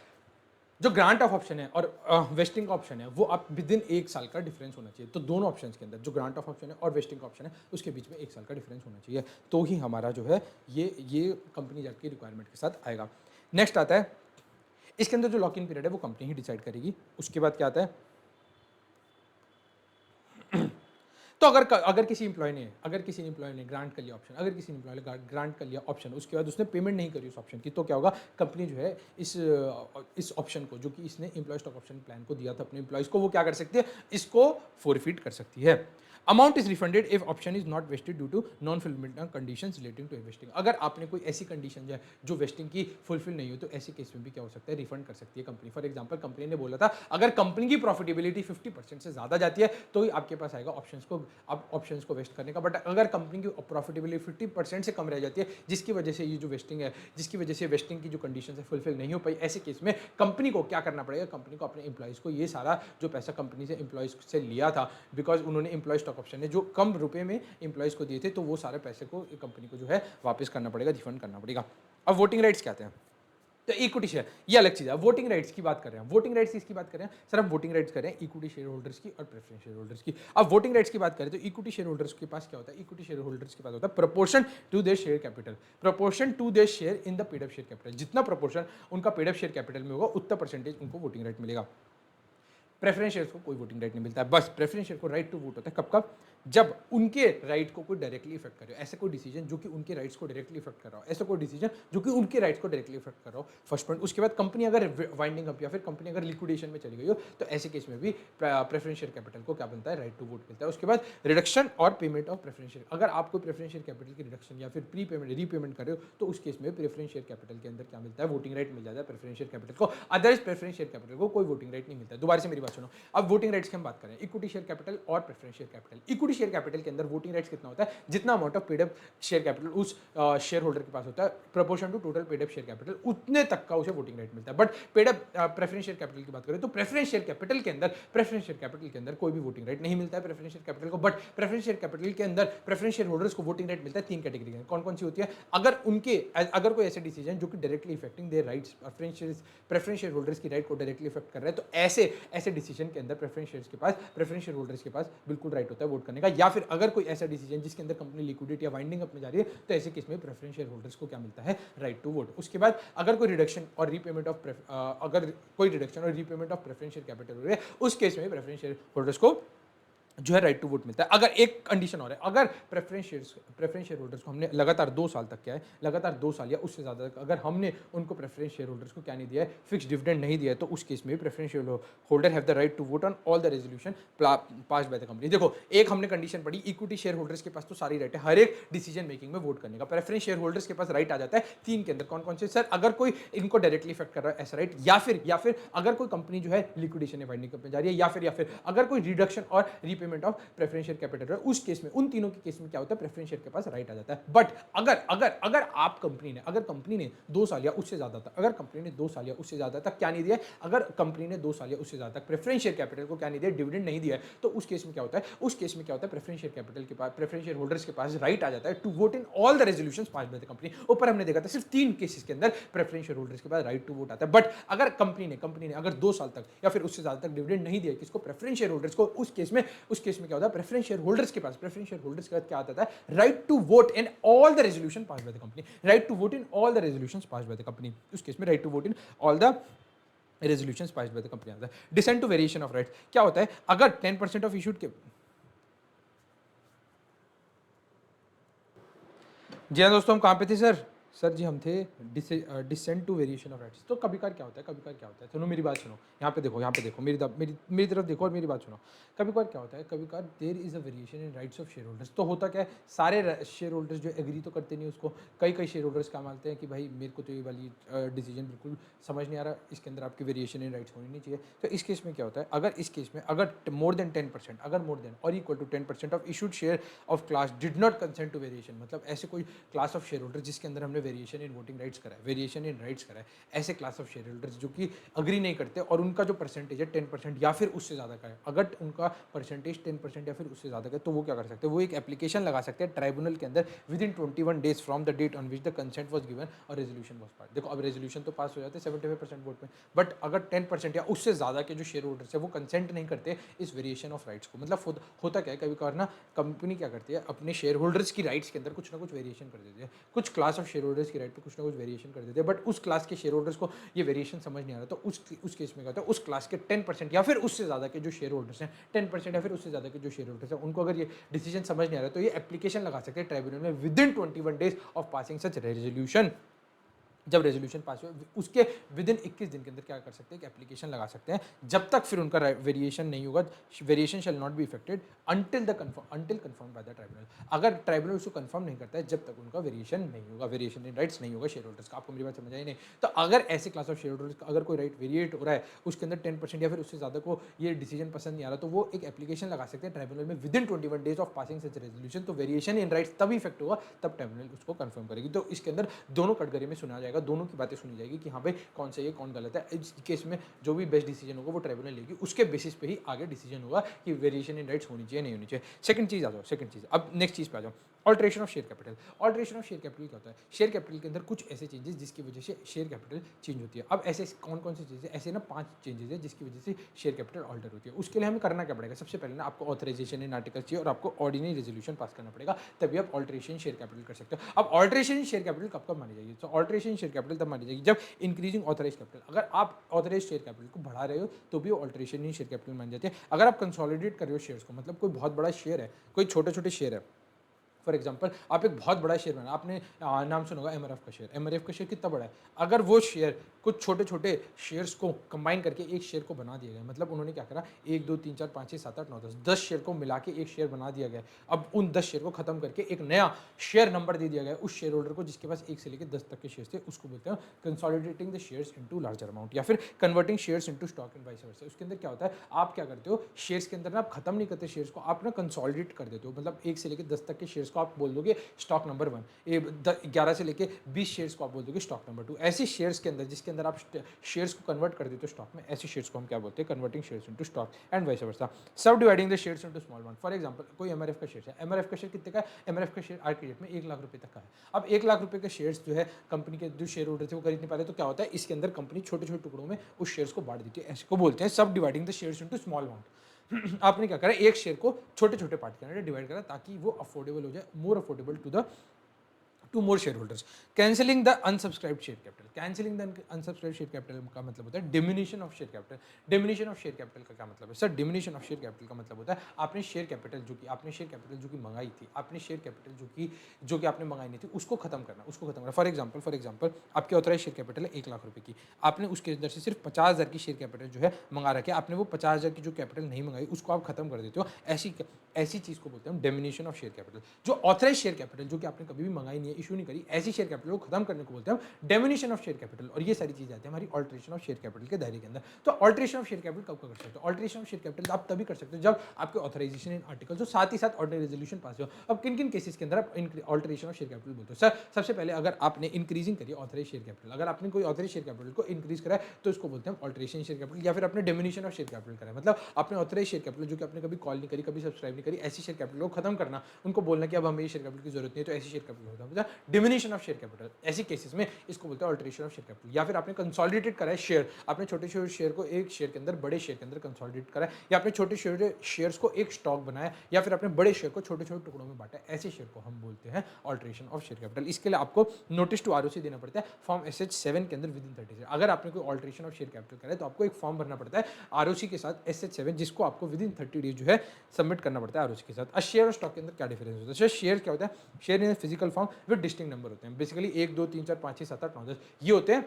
जो ग्रांट ऑफ ऑप्शन है और वेस्टिंग का ऑप्शन है वो आप विद इन 1 साल का डिफरेंस होना चाहिए। तो दोनों ऑप्शन के अंदर जो ग्रांट ऑफ ऑप्शन है और वेस्टिंग का ऑप्शन है उसके बीच में 1 साल का डिफरेंस होना चाहिए, तो ही हमारा जो है ये कंपनी एक्ट की रिक्वायरमेंट के साथ आएगा। नेक्स्ट आता है, इसके अंदर जो लॉक इन पीरियड है वो कंपनी ही डिसाइड करेगी। उसके बाद क्या आता है, तो अगर किसी एम्प्लॉय ने ग्रांट कर लिया ऑप्शन, अगर किसी एम्प्लॉय ने ग्रांट कर लिया ऑप्शन, उसके बाद उसने पेमेंट नहीं करी उस ऑप्शन की, तो क्या होगा, कंपनी जो है इस ऑप्शन को जो कि इसने एम्प्लॉय स्टॉक ऑप्शन प्लान को दिया था अपने एम्प्लॉयज को, वो क्या कर सकती है, इसको फोरफिट कर सकती है। Amount is refunded if option is not vested due to non fulfilment conditions relating to vesting. अगर आपने कोई ऐसी कंडीशन जो वेस्टिंग की फुलफिल नहीं हो तो ऐसे केस में भी क्या हो सकता है, रिफंड कर सकती है कंपनी। फॉर एग्जांपल, कंपनी ने बोला था अगर कंपनी की प्रॉफिटेबिलिटी 50% से ज्यादा जाती है तो ही आपके पास आएगा ऑप्शंस को वेस्ट करने का। बट अगर कंपनी की प्रॉफिटेबिलिटी 50% से कम रह जाती है जिसकी वजह से ये जो वेस्टिंग है, जिसकी वजह से वेस्टिंग की जो कंडीशन है फुलफिल नहीं हो पाई, ऐसे केस में कंपनी को क्या करना पड़ेगा, कंपनी को अपने एम्प्लॉयज को ये सारा जो पैसा कंपनी से एम्प्लॉयज से लिया था, बिकॉज उन्होंने एम्प्लॉय स्टॉक ऑप्शन ने जो कम रुपए में एम्प्लॉयज को दिए थे, तो वो सारे पैसे को कंपनी को जो है वापस करना पड़ेगा, रिफंड करना पड़ेगा। अब वोटिंग राइट्स क्या आते हैं, तो इक्विटी शेयर ये अलग चीज़ है। वोटिंग राइट्स की बात कर रहे हैं, वोटिंग राइट्स किसकी बात कर रहे हैं सर, हम वोटिंग राइट्स कर रहे हैं इक्विटी शेयर होल्डर्स की और प्रेफरेंस शेयर होल्डर्स की। अब वोटिंग राइट्स की बात करें तो इक्विटी शेयर होल्डर्स के पास क्या होता है, इक्विटी शेयर होल्डर्स के पास होता है proportion to their share capital, proportion to their share in the paid up share capital. जितना प्रोपोर्शन उनका पेड अप शेयर कैपिटल में होगा उतना परसेंटेज उनको वोटिंग राइट मिलेगा। प्रेफरेंस शेयर को कोई वोटिंग राइट नहीं मिलता है, बस प्रेफरेंस शेयर को राइट टू वोट होता है कब जब उनके राइट को कोई डायरेक्टली इफेक्ट करे, ऐसे कोई डिसीजन जो कि उनके राइट्स को डायरेक्टली इफेक्ट कर रहा हो, ऐसा कोई डिसीजन जो कि उनके राइट्स को डायरेक्टली इफेक्ट कर रहा हो, फर्स्ट पॉइंट। उसके बाद कंपनी अगर वाइंडिंग अप या फिर कंपनी अगर लिक्विडेशन में चली गई हो तो ऐसे केस में भी प्रेफरेंस शेयर कैपिटल को क्या बनता है, राइट टू वोट मिलता है। उसके बाद रिडक्शन और पेमेंट ऑफ प्रेफरेंस शेयर, अगर आपको प्रेफरेंस शेयर कैपिटल की रिडक्शन या फिर प्री पेमेंट रीपेमेंट करे हो तो उस केस में प्रेफरेंस शेयर कैपिटल के अंदर क्या मिलता है, वोटिंग राइट मिल जाता है प्रेफरेंस शेयर कैपिटल को। अदरवाइज प्रेफरेंस शेयर कैपिटल को कोई वोटिंग राइट नहीं मिलता है। दोबारा से मेरी बात सुनो, अब वोटिंग राइट्स की हम बात करें, इक्विटी शेयर कैपिटल और preference share capital. Equity share capital के अंदर वोटिंग राइट्स कितना होता है, जितना amount of paid up share capital उस शेयर होल्डर के पास होता है proportion to total paid up share capital, उतने तक का उसे वोटिंग राइट मिलता है। But paid up preference share capital की बात करें तो प्रेफरेंस शेयर कैपिटल के अंदर कोई भी वोटिंग राइट नहीं मिलता है प्रेफरेंस शेयर कैपिटल को। बट प्रेफरेंस शेयर कैपिटल के अंदर प्रेफरेंस शेयर होल्डर्स को वोटिंग राइट मिलता है 3 कैटेगरी के। कौन कौन सी होती है, अगर कोई ऐसे डिसीजन जो कि directly affecting their rights, preference share holders की राइट को डायरेक्टली इफेक्ट कर रहा है, तो ऐसे डिसीजन के अंदर प्रेफरेंस शेयर होल्डर्स के पास बिल्कुल राइट होता है वोट करने का। या फिर अगर कोई ऐसा डिसीजन जिसके अंदर कंपनी लिक्विडेट या वाइंडिंग अप में जा रही है तो ऐसे केस में प्रेफरेंस शेयर होल्डर्स को क्या मिलता है, राइट टू वोट। उसके बाद अगर कोई रिडक्शन और repayment of preference share capital हो रही है उस केस में प्रेफरेंस शेयर होल्डर्स को जो है राइट टू वोट मिलता है। अगर एक कंडीशन और है, अगर प्रेफरेंस शेयर होल्डर्स को हमने लगातार 2 साल तक क्या है, लगातार 2 साल या उससे ज़्यादा तक अगर हमने उनको प्रेफरेंस शेयर होल्डर्स को क्या नहीं दिया है, फिक्स डिविडेंड नहीं दिया है, तो उस केस में preference share holder have the right to vote on all the resolution pass by the company. देखो, एक हमने कंडीशन पढ़ी, इक्विटी शेयर होल्डर्स के पास तो सारी राइट है हर एक डिसीजन मेकिंग में वोट करने का। प्रेफरेंस शेयर होल्डर्स के पास राइट आ जाता है 3 के अंदर। कौन कौन से सर, अगर कोई इनको डायरेक्टली इफेक्ट कर रहा है ऐसा राइट, या फिर अगर कोई कंपनी जो है लिक्विडेशन या वाइंडिंग अप में जा रही है, या फिर अगर कोई रिडक्शन और repayment payment of preference share capital, उस केस में, उन तीनों के केस में क्या होता है, प्रेफरेंस शेयर के पास राइट आ जाता है। बट अगर अगर अगर आप कंपनी ने 2 साल या उससे ज्यादा तक, अगर कंपनी ने 2 साल या उससे ज्यादा तक क्या नहीं दिया, अगर कंपनी ने 2 साल या उससे ज्यादा तक प्रेफरेंस शेयर कैपिटल को क्या नहीं दिया, डिविडेंड नहीं दिया है, तो उस केस में क्या होता है, उस केस में क्या होता है, प्रेफरेंस शेयर कैपिटल के पास, प्रेफरेंस शेयर होल्डर्स के पास राइट आ जाता है to vote in all the resolutions passed by the company. ऊपर हमने देखा था सिर्फ 3 केसेस के अंदर प्रेफरेंस शेयर होल्डर्स के पास राइट टू वोट आता है। बट अगर कंपनी ने अगर 2 साल तक या फिर उससे ज्यादा तक डिविडेंड नहीं दिया किसको, प्रेफरेंस शेयर होल्डर्स को, उस केस में क्या होता है, प्रेफरेंस शेयर होल्डर्स के पास क्या आता है, right to vote in all the resolution passed by the company, right to vote in all the resolutions passed by the company, उस केस में right to vote in all the resolutions passed by the company आता है। Dissent to variation of rights क्या होता है, अगर 10% ऑफ इशूड के, जी हाँ दोस्तों, हम कहाँ पे थे सर जी हम थे dissent to variation of rights. तो कभी क्या होता है, सुनो मेरी बात सुनो, यहाँ पे देखो मेरी तरफ देखो और मेरी बात सुनो। कभी क्या होता है, कभी there is a variation in rights of share holders. तो होता क्या है, सारे शेयर होल्डर्स जो एग्री तो करते नहीं उसको, कई शेयर होल्डर्स क्या मानते हैं कि भाई मेरे को तो ये वाली डिसीजन बिल्कुल समझ नहीं आ रहा, इसके अंदर आपकी वेरिएशन इन राइट्स होनी नहीं चाहिए। तो इस केस में क्या होता है, अगर मोर देन 10%, अगर मोर देन और equal to 10% of issued share of class did not consent to variation, मतलब ऐसे कोई क्लास ऑफ शेयर होल्डर जिसके अंदर हमने वेरिएशन इन वोटिंग राइट्स करा है, वेरिएशन इन राइट्स करा है, ऐसे क्लास ऑफ शेयर होल्डर्स जो कि अग्री नहीं करते और उनका जो परसेंटेज है 10% या फिर उससे ज़्यादा का है, अगर उनका परसेंटेज 10% या फिर उससे ज़्यादा का है, तो वो क्या कर सकते हैं, वो एक एप्लीकेशन लगा सकते हैं ट्राइब्यूनल के अंदर within 21 days from the date on which the consent was given और रेजोल्यूशन वॉज पास। देखो अब रेजोल्यूशन तो पास हो जाते हैं 75% वोट में, बट अगर 10% या उससे ज़्यादा के जो शेयर होल्डर्स है वो कंसेंट नहीं करते इस वेरिएशन ऑफ राइट्स को, मतलब होता क्या है, कभी कभार ना कंपनी क्या करती है, अपने शेयर होल्डर्स की राइट्स के अंदर कुछ ना कुछ वेरिएशन कर देती है, कुछ क्लास ऑफ शेयर होल्डर्स की राइट पे कुछ ना कुछ वेरिएशन कर देते हैं, बट उस क्लास के शेयर होल्डर्स को ये वेरिएशन समझ नहीं आ रहा, तो उस केस में क्या होता है, उस क्लास के 10% या फिर उससे ज़्यादा के जो शेयर होल्डर्स हैं, 10% या फिर उससे ज़्यादा के जो शेयर होल्डर्स हैं, उनको अगर ये डिसीजन समझ नहीं आ रहा तो ये एप्लीकेशन लगा सकते हैं ट्राइब्यूनल में with in 21 days of passing such resolution. जब रेजोल्यूशन पास हुआ उसके विद इन 21 दिन के अंदर क्या कर सकते हैं, कि एप्लीकेशन लगा सकते हैं, जब तक फिर उनका वेरिएशन नहीं होगा, variation shall not be affected until confirm by the tribunal. अगर ट्राइब्यूनल उसको कंफर्म नहीं करता है जब तक उनका वेरिएशन नहीं होगा, वेरिएशन इन राइट्स नहीं होगा शेयर होल्डर्स का। आपको मेरी बात समझ आई नहीं? तो अगर ऐसे क्लास ऑफ शेयर होल्डर्स का अगर कोई राइट वेरिएट हो रहा है, उसके अंदर 10% या फिर उससे ज़्यादा को ये डिसीजन पसंद नहीं आ रहा, तो वो एक एप्लीकेशन लगा सकते हैं ट्राइब्यूनल में with in 21 days of passing such resolution. तो वेरिएशन इन राइट्स तब इफेक्ट होगा तब ट्राइब्यूनल उसको कंफर्म करेगी। तो इसके अंदर दोनों कटघरे में सुना जाएगा, दोनों की बातें सुनी जाएगी कि हाँ भाई कौन सही है कौन गलत है। इस केस में जो भी बेस्ट डिसीजन होगा वो ट्राइब्यूनल लेगी, उसके बेसिस पे ही आगे डिसीजन होगा कि वेरिएशन इन राइट्स होनी चाहिए नहीं होनी चाहिए। सेकंड चीज आ जाओ, अब नेक्स्ट चीज पे आ जाओ, alteration of share capital. Alteration of share capital क्या होता है, शेयर कैपिटल के अंदर कुछ ऐसे चेंजेस जिसकी वजह से शेयर कैपिटल चेंज होती है। अब ऐसे कौन सी चीज़ें, ऐसे ना 5 चेंजेस है जिसकी वजह से शेयर कैपिटल ऑल्टर होती है। उसके लिए हमें करना क्या पड़ेगा, सबसे पहले ना आपको ऑथराइजेशन इन आर्टिकल चाहिए और आपको ऑर्डिनरी रेजोल्यूशन पास करना पड़ेगा, तभी आप ऑल्ट्रेशन शेयर कैपिटल कर सकते हो। अब ऑल्ट्रेशन शेयर कैपिटल कब मानी जाएगी, तो ऑल्ट्रेशन शेयर कैपिटल तब मानी जाएगी जब इंक्रीजिंग ऑथराइज कैपिटल, अगर आप ऑथराइज शेयर कैपिटल को बढ़ा रहे हो तो भी ऑल्ट्रेशन इन शेयर कैपिटल मानी जाती है। अगर आप कंसोलिडेट कर रहे हो शेयर्स को, मतलब कोई बहुत बड़ा शेयर है, कोई छोटे छोटे शेयर है, फॉर एग्जाम्पल आप एक बहुत बड़ा शेयर बना, आपने नाम सुना होगा एमआरएफ का शेयर। एमआरएफ का शेयर कितना बड़ा है, अगर वो शेयर कुछ छोटे छोटे शेयर्स को कंबाइन करके एक शेयर को बना दिया गया, मतलब उन्होंने क्या करा 1 2 3 4 5 6 7 8 9 10 शेयर को मिला के एक शेयर बना दिया गया। अब उन 10 शेयर को खत्म करके एक नया शेयर नंबर दे दिया गया उस शेयर होल्डर को जिसके पास 1 से लेकर 10 तक के शेयर थे, उसको बोलते हैं consolidating the shares into larger amount या फिर converting shares into stock and vice वर्सा। उसके अंदर क्या होता है, आप क्या करते हो, शेयर्स के अंदर ना आप खत्म नहीं करते शेयर्स को, आप ना कंसोलिडेट कर देते हो, मतलब 1 से लेकर 10 तक के शेयर्स को आप बोल दोगे स्टॉक नंबर 1, 11 से लेके 20 शेयर्स को आप बोल दोगे स्टॉक नंबर 2। ऐसे शेयर्स के अंदर जिसके अंदर आप शेयर्स को कन्वर्ट कर देते हो स्टॉक में, ऐसे शेयर्स को हम क्या बोलते हैं, converting shares into stock and vice versa. Subdividing the shares into small one. For example कोई एमआरएफ का शेयर है, एमआरएफ का शेयर कितने का है, एमआरएफ का शेयर आज के डेट में 1 लाख रुपए तक का है। अब 1 लाख रुपए के शेयर्स जो है कंपनी के जो शेयर होल्डर थे वो खरीद नहीं पा रहे, तो क्या होता है, इसके अंदर कंपनी छोटे छोटे टुकड़ों में उस शेयर्स को बांट देती है, ऐसे को बोलते हैं सब dividing the shares into small amount. आपने क्या करा, एक शेयर को छोटे छोटे पार्ट के अंदर डिवाइड करा ताकि वो अफोर्डेबल हो जाए, more affordable to more shareholders. Cancelling the unsubscribed share capital. Cancelling the unsubscribed share capital का मतलब होता है diminution of share capital. Diminution of share capital का क्या मतलब है sir, diminution of share capital का मतलब होता है आपने शेयर कैपिटल जो कि मंगाई थी, आपने शेयर कैपिटल जो कि आपने मंगाई नहीं थी उसको खत्म करना। फॉर एग्जांपल आपके ऑथराइज शेयर कैपिटल है 1 लाख रुपए की, आपने उसके अंदर से सिर्फ 50,000 की शेयर कैपिटल जो है मंगा रखे, आपने वो 50,000 की जो कैपिटल नहीं मंगाई उसको आप खत्म कर देते हो, ऐसी चीज को बोलते हैं डिमिनिशन ऑफ शेयर कैपिटल। जो ऑथराइज शेयर कैपिटल जो कि आपने कभी भी मंगाई नहीं है, इशू नहीं करी, ऐसी शेयर कैपिटल को खत्म करने को बोलते हैं हम डेमिनिशन ऑफ शेयर कैपिटल। और ये सारी चीजें आती है हमारी ऑल्ट्रेशन ऑफ शेयर कैपिटल के दायरे के अंदर। तो ऑल्ट्रेशन ऑफ शेयर कैपिटल कब कर सकते हो? ऑल्ट्रेशन ऑफ शेयर कैपिटल आप तभी कर सकते हो जब आपके ऑथराइजेशन इन आर्टिकल जो साथ ही साथ ऑर्डिनरी रेजोल्यूशन पास हो। अब किन किन केसेस के अंदर आप ऑल्ट्रेशन ऑफ शेयर कैपिटल बोलते हो? सर सबसे पहले अगर आपने इंक्रीजिंग करी ऑथराइज शेयर कैपिटल, अगर आपने कोई ऑथराइज शेयर कैपिटल को इंक्रीज करा है तो इसको बोलते हैं ऑल्ट्रेशन शेयर कैपिटल, या फिर आपने डिमिनिशन ऑफ शेयर कैपिटल करा है, मतलब आपने ऑथराइज शेयर कैपिटल जो कि आपने कभी कॉल नहीं करी, कभी सब्सक्राइब नहीं करी, ऐसी शेयर कैपिटल को खत्म करना, उनको बोलना कि अब हमें ये शेयर कैपिटल की जरूरत नहीं है, तो ऐसी शेयर कैपिटल होता है मतलब डिमिनिशन ऑफ शेयर कैपिटल। ऐसी केसेस में इसको बोलते हैं ऑल्ट्रेशन ऑफ शेयर कैपिटल। या फिर आपने कंसोलिडेट करा है शेयर, आपने छोटे छोटे शेयर को एक शेयर के अंदर बड़े शेयर के अंदर कंसोलिडेट करा है, या आपने छोटे छोटे शेयर्स को एक स्टॉक बनाया, या फिर आपने बड़े शेयर को छोटे छोटे टुकड़ों में बांटा, ऐसे शेयर को हम बोलते हैं ऑल्ट्रेशन ऑफ शेयर कैपिटल। इसके लिए आपको नोटिस टू आरओसी देना पड़ता है फॉर्म SH7 के अंदर विद इन 30 डेज। अगर आपने कोई ऑल्ट्रेशन ऑफ शेयर कैपिटल करा है तो आपको एक फॉर्म भरना पड़ता है आरओसी के साथ SH7, जिसको आपको विद इन 30 डेज जो है सबमिट करना पड़ता है आरओसी के साथ। शेयर और स्टॉक के अंदर क्या डिफरेंस होता है? शेयर क्या होता है? Share in physical form with distinct number होते हैं, बेसिकली 1 2 3 4 5 6 7 8 9 10 ये होते हैं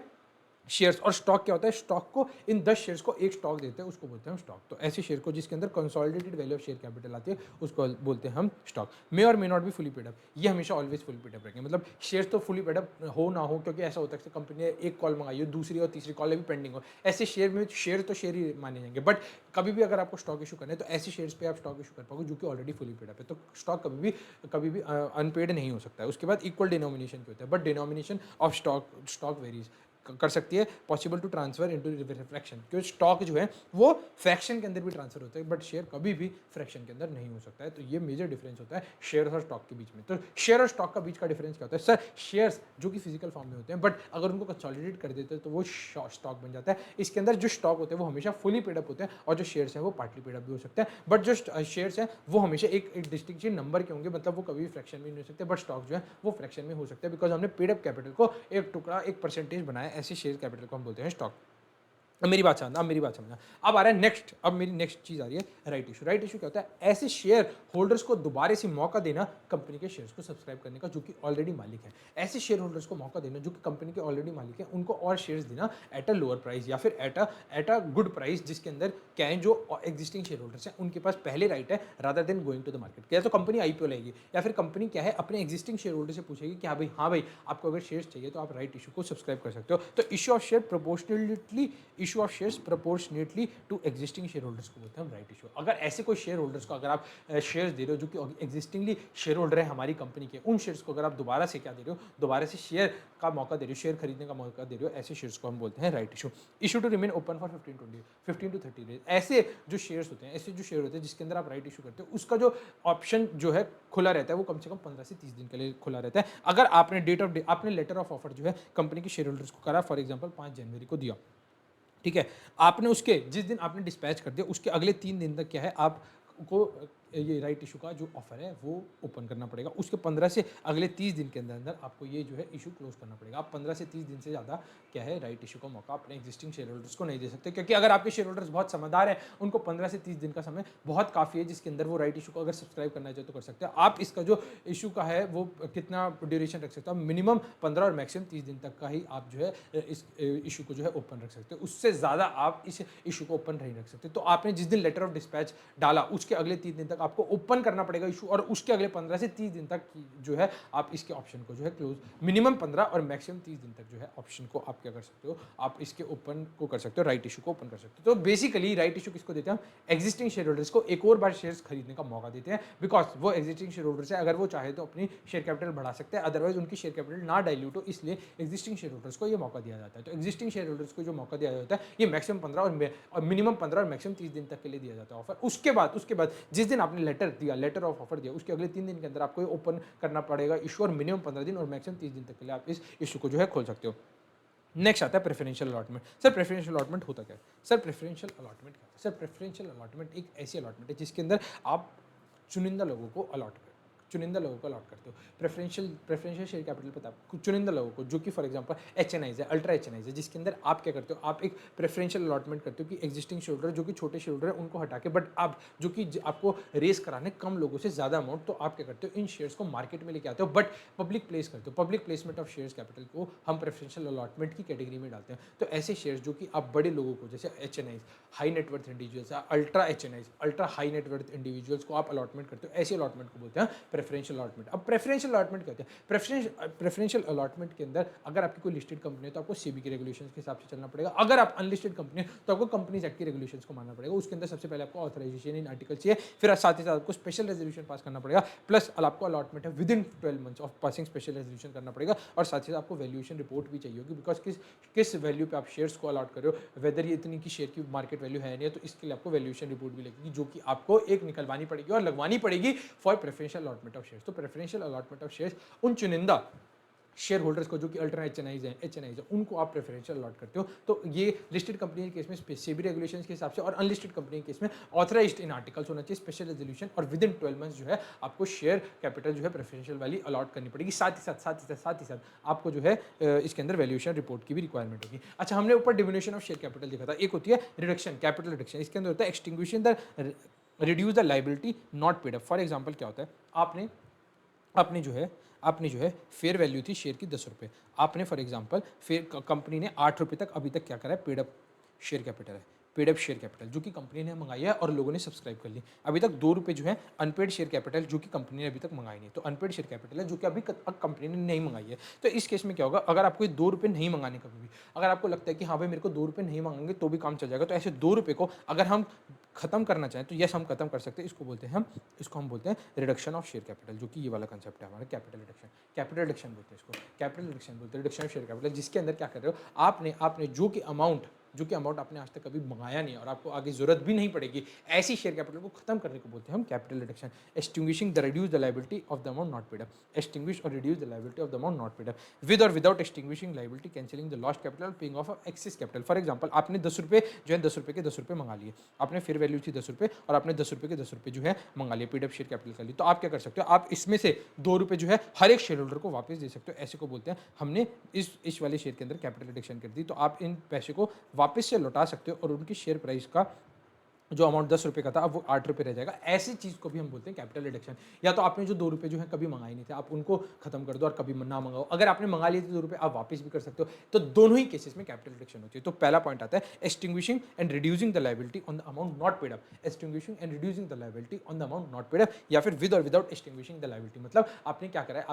शेयर्स। और स्टॉक क्या होता है? स्टॉक को इन 10 शेयर्स को एक स्टॉक देते हैं, उसको बोलते हैं हम स्टॉक। तो ऐसे शेयर को जिसके अंदर consolidated value of share capital आती है उसको बोलते हैं हम स्टॉक। मे और may not be fully paid up, ये हमेशा ऑलवेज फुली पेड अप रहेंगे, मतलब शेयर्स तो फुली पेड अप हो ना हो, क्योंकि ऐसा होता है कि कंपनी ने एक कॉल मंगाई हो, दूसरी और तीसरी कॉल भी पेंडिंग हो, ऐसे शेयर में शेयर तो शेयर ही माने जाएंगे। बट कभी भी अगर आपको स्टॉक इशू करना है तो ऐसे शेयर्स पे आप स्टॉक इशू कर पाओगे जो कि ऑलरेडी फुली पेड अप है, तो स्टॉक कभी भी अनपेड नहीं हो सकता है। उसके बाद इक्वल डिनोमिनेशन के होते हैं, but denomination of stock varies कर सकती है, possible to transfer into fraction, क्योंकि स्टॉक जो है वो फ्रैक्शन के अंदर भी ट्रांसफर होता है, बट शेयर कभी भी फ्रैक्शन के अंदर नहीं हो सकता है। तो ये मेजर डिफरेंस होता है शेयर और स्टॉक के बीच में। तो शेयर और स्टॉक का बीच का डिफरेंस क्या होता है? सर शेयर्स जो कि फिजिकल फॉर्म में होते हैं, बट अगर उनको कंसोलिडेट कर देते हैं तो वो स्टॉक बन जाता है। इसके अंदर जो स्टॉक होते हैं वो हमेशा फुली पेडअप होते हैं, और जो शेयर्स हैं वो पार्टली पेडअप भी हो सकते हैं, बट जो शेयर्स हैं वो हमेशा एक डिस्टिंक्शन नंबर के होंगे, मतलब वो कभी भी फ्रैक्शन में नहीं हो सकते, बट स्टॉक जो है वो फ्रैक्शन में हो सकते हैं, बिकॉज हमने पेडअप कैपिटल को एक टुकड़ा एक परसेंटेज बनाया, ऐसे शेयर कैपिटल को हम बोलते हैं स्टॉक। अब मेरी बात समझना। अब आ रहा है नेक्स्ट, अब मेरी नेक्स्ट चीज आ रही है राइट इशू। राइट इशू क्या होता है? ऐसे शेयर होल्डर्स को दोबारा से मौका देना कंपनी के शेयर्स को सब्सक्राइब करने का जो कि ऑलरेडी मालिक है। ऐसे शेयर होल्डर्स को मौका देना जो कि कंपनी के ऑलरेडी मालिक है, उनको और शेयर्स देना एट अ लोअर प्राइस या फिर एट अ गुड प्राइस, जिसके अंदर क्या है जो एग्जिस्टिंग शेयर होल्डर्स हैं उनके पास पहले राइट है rather than going to the market. क्या तो कंपनी आईपीओ लेगी, या फिर कंपनी क्या है अपने एग्जिस्टिंग शेयर होल्डर से पूछेगी कि हाँ भाई आपको अगर शेयर्स चाहिए तो आप राइट इशू को सब्सक्राइब कर सकते हो। तो issue of share proportionally issue of shares proportionately to existing share holders को बोलते हैं हम राइट इशू। अगर ऐसे कोई शेयर होल्डर्स को अगर आप शेयर्स दे रहे हो जो कि एग्जिस्टिंगली शेयर होल्डर है हमारी कंपनी के, उन शेयर्स को अगर आप दोबारा से क्या दे रहे हो, दोबारा से शेयर का मौका दे रहे हो, शेयर खरीदने का मौका दे रहे हो, ऐसे शेयर्स को हम बोलते हैं right issue. Issue to remain open for 15 to 30 days. ऐसे जो शेयर्स होते हैं, ऐसे जो शेयर होते हैं जिसके अंदर आप राइट इशू करते हो, उसका जो ऑप्शन जो है खुला रहता है वो कम से कम 15 से 30 दिन के लिए खुला रहता है। अगर आपने लेटर ऑफ ऑफर जो है कंपनी के शेयर होल्डर्स को करा, फॉर एग्जाम्पल 5 जनवरी को दिया, ठीक है, आपने उसके जिस दिन आपने डिस्पैच कर दिया उसके अगले 3 दिन तक क्या है आपको ये राइट इशू का जो ऑफर है वो ओपन करना पड़ेगा। उसके 15 से अगले 30 दिन के अंदर अंदर आपको ये जो है इशू क्लोज करना पड़ेगा। आप 15 से 30 दिन से ज़्यादा क्या है राइट इशू का मौका अपने एग्जिस्टिंग शेयर होल्डर्स को नहीं दे सकते, क्योंकि अगर आपके शेयर होल्डर्स बहुत समझदार है उनको 15 से 30 दिन का समय बहुत काफ़ी है, जिसके अंदर वो राइट इशू को अगर सब्सक्राइब करना चाहे तो कर सकते हैं। आप इसका जो इशू का है वो कितना ड्यूरेशन रख सकते हो? मिनिमम 15 और मैक्सिमम 30 दिन तक का ही आप जो है इस इशू को जो है ओपन रख सकते हो, उससे ज़्यादा आप इस इशू को ओपन नहीं रख सकते। तो आपने जिस दिन लेटर ऑफ डिस्पैच डाला उसके अगले 3 दिन तक आपको ओपन करना पड़ेगा इशू, और उसके अगले 15 से 30 दिन तक जो है आप इसके ऑप्शन को जो है क्लोज, मिनिमम 15 और मैक्सिमम 30 दिन तक जो है ऑप्शन को आप क्या कर सकते हो, आप इसके ओपन को कर सकते हो, राइट इशू को ओपन कर सकते हो। तो बेसिकली राइट इशू किसको देते हैं? एग्जिस्टिंग शेयर होल्डर्स को एक और बार शेयर्स खरीदने का मौका देते हैं, बिकॉज वो एग्जिस्टिंग शेयर होल्डर्स है, अगर वो चाहे तो अपनी शेयर कैपिटल बढ़ा सकते हैं, अदरवाइज उनकी शेयर कैपिटल ना डाइल्यूट हो, इसलिए एग्जिस्टिंग शेयर होल्डर्स को ये मौका दिया जाता है। तो एग्जिस्टिंग शेयर होल्डर्स को जो मौका दिया जाता है ये मैक्सिमम 15 और मिनिमम 15 और मैक्सिमम 30 दिन तक के लिए दिया जाता है ऑफर। उसके बाद जिस दिन आपने लेटर ऑफ ऑफर दिया उसके अगले 3 दिन के अंदर आपको ओपन करना पड़ेगा इशू, और मिनिमम 15 दिन और मैक्सिमम 30 दिन तक के लिए आप इस इशू को जो है खोल सकते हो। नेक्स्ट आता है preferential allotment. Sir preferential allotment होता क्या है? सर प्रेफरेंशियल अलॉटमेंट क्या है? सर प्रेफरेंशियल अलॉटमेंट एक ऐसी अलॉटमेंट है जिसके अंदर आप चुनिंदा लोगों को अलॉट करते हो। प्रेफरेंशियल शेयर कैपिटल पता है चुनिंदा लोगों को, जो कि फॉर एग्जांपल एचएनआईज है, अल्ट्रा एचएनआईज है, जिसके अंदर आप क्या करते हो, आप एक प्रेफरेंशियल अलॉटमेंट करते हो कि एग्जिस्टिंग शेयर होल्डर जो कि छोटे शेयर होल्डर है उनको हटा के, बट आप जो कि आपको रेस कराने कम लोगों से ज़्यादा अमाउंट, तो आप क्या करते हो इन शेयर्स को मार्केट में लेके आते हो, बट पब्लिक प्लेस करते हो। Public placement of shares capital को हम प्रेफरेंशियल अलॉटमेंट की कैटेगरी में डालते हैं। तो ऐसे शेयर्स जो कि आप बड़े लोगों को, जैसे HNIs, high net worth individuals, ultra HNIs, ultra high net worth individuals को आप अलॉटमेंट करते हो, ऐसे अलॉटमेंट को बोलते हैं प्रेफरेंशियल अलॉटमेंट। अब प्रेफरेंशियल अलॉटमेंट क्या होता है? प्रेफरेंशियल अलॉटमेंट के अंदर अगर आपकी कोई लिस्टेड कंपनी है तो आपको सेबी के रेगुलेशंस के हिसाब से चलना पड़ेगा। अगर आप अनलिस्टेड कंपनी है तो आपको कंपनीज एक्ट के रेगुलेशंस को मानना पड़ेगा। उसके अंदर सबसे पहले आपको ऑथराइजेशन इन आर्टिकल चाहिए, फिर साथ ही साथ आपको स्पेशल रेजोल्यूशन पास करना पड़ेगा, प्लस आपको अलॉटमेंट है with in 12 months of passing special resolution करना पड़ेगा, और साथ ही साथ आपको वैल्यूएशन रिपोर्ट भी चाहिए होगी, बिकॉज किस वैल्यू पे आप शेयर्स को अलॉट कर रहे हो, वेदर ये इतनी की शेयर की मार्केट वैल्यू है नहीं है, तो इसके लिए आपको वैल्यूएशन रिपोर्ट भी लगेगी, जो कि आपको एक निकलवानी पड़ेगी और लगवानी पड़ेगी for preferential allotment of shares. तो प्रेफरेंशियल अलॉटमेंट ऑफ शेयर्स उन चुनिंदा शेयर होल्डर्स को जो कि अल्ट्रा एचएनआईज हैं उनको आप प्रेफरेंशियल अलॉट करते हो। तो ये लिस्टेड कंपनी के केस में सेबी रेगुलेशंस के हिसाब से, और अनलिस्टेड कंपनी के केस में ऑथराइज्ड इन आर्टिकल्स होना चाहिए, स्पेशल रेजोल्यूशन, और विद इन 12 मंथ्स जो है आपको शेयर कैपिटल जो है प्रेफरेंशियल वाली अलॉट करनी पड़ेगी। साथ ही साथ आपको जो है इसके अंदर वैल्यूएशन रिपोर्ट की भी रिक्वायरमेंट होगी। अच्छा, हमने ऊपर डिमिनिशन ऑफ शेयर कैपिटल देखा था। एक होती है रिडक्शन, कैपिटल रिडक्शन। इसके अंदर होता है extinguishing the reduce the liability not paid up. For example क्या होता है, आपने जो है फेयर वैल्यू थी शेयर की 10 रुपये, आपने फॉर एग्जांपल फेयर कंपनी ने 8 रुपये तक अभी तक क्या करा है, पेड अप शेयर कैपिटल है, पेड अप शेयर कैपिटल जो कि कंपनी ने मंगाई है और लोगों ने सब्सक्राइब कर ली। अभी तक 2 रुपये जो है अनपेड शेयर कैपिटल जो कि कंपनी ने अभी तक मंगाई नहीं, तो अनपेड शेयर कैपिटल है जो कि अभी कंपनी ने नहीं मंगाई है। तो इस केस में क्या होगा, अगर आपको 2 रुपये नहीं मंगाने कभी भी, अगर आपको लगता है कि हाँ भाई मेरे को 2 रुपये नहीं मंगाएंगे तो भी काम चल जाएगा, तो ऐसे 2 रुपये को अगर हम खत्म करना चाहें तो यस हम खत्म कर सकते हैं। इसको हम बोलते हैं रिडक्शन ऑफ शेयर कैपिटल, जो कि ये वाला कंसेप्ट है हमारा, कैपिटल रिडक्शन बोलते हैं इसको, कैपिटल रिडक्शन बोलते हैं, रिडक्शन ऑफ शेयर कैपिटल, जिसके अंदर क्या कर रहे हो, आपने जो कि अमाउंट आपने आज तक कभी मंगाया नहीं और आपको आगे जरूरत भी नहीं पड़ेगी, ऐसी शेयर कैपिटल को खत्म करने को बोलते हैं हम capital reduction. Extinguishing the reduce the liability of the amount not paid up, extinguish और reduce the liability of the amount not paid up, with और without extinguishing liability, cancelling the lost capital, paying off excess capital. For example आपने 10 रुपये जो है 10 रुपये के 10 रुपये मंगा लिए, आपने फेयर वैल्यू थी 10 रुपये और आपने 10 रुपये के 10 रुपये जो है मंगा लिए, पेड अप शेयर कैपिटल कर ली, तो आप क्या कर सकते हो, आप इसमें से 2 रुपये जो है हर एक शेयर होल्डर को वापस दे सकते हो। ऐसे को बोलते हैं हमने इस वाले शेयर के अंदर कैपिटल रिडक्शन कर दी, तो आप इन पैसे को वापस से लौटा सकते हो और उनकी शेयर प्राइस का जो अमाउंट 10 रुपये का था अब वो 8 रुपये रह जाएगा। ऐसी चीज़ को भी हम बोलते हैं कैपिटल रिडक्शन। या तो आपने जो 2 रुपये जो है कभी मंगाए नहीं थे, आप उनको खत्म कर दो और कभी ना मंगाओ। अगर आपने मंगा लिए थे 2 रुपये, आप वापस भी कर सकते हो। तो दोनों ही केसेस में कैपिटल रिडक्शन होती है। तो पहला पॉइंट आता है extinguishing and reducing the liability on the amount not paid up, extinguishing and reducing the liability on the amount not paid up, या फिर विद और विदाउट एक्सटिंग्विशिंग द लायबिलिटी। मतलब आपने क्या करा है,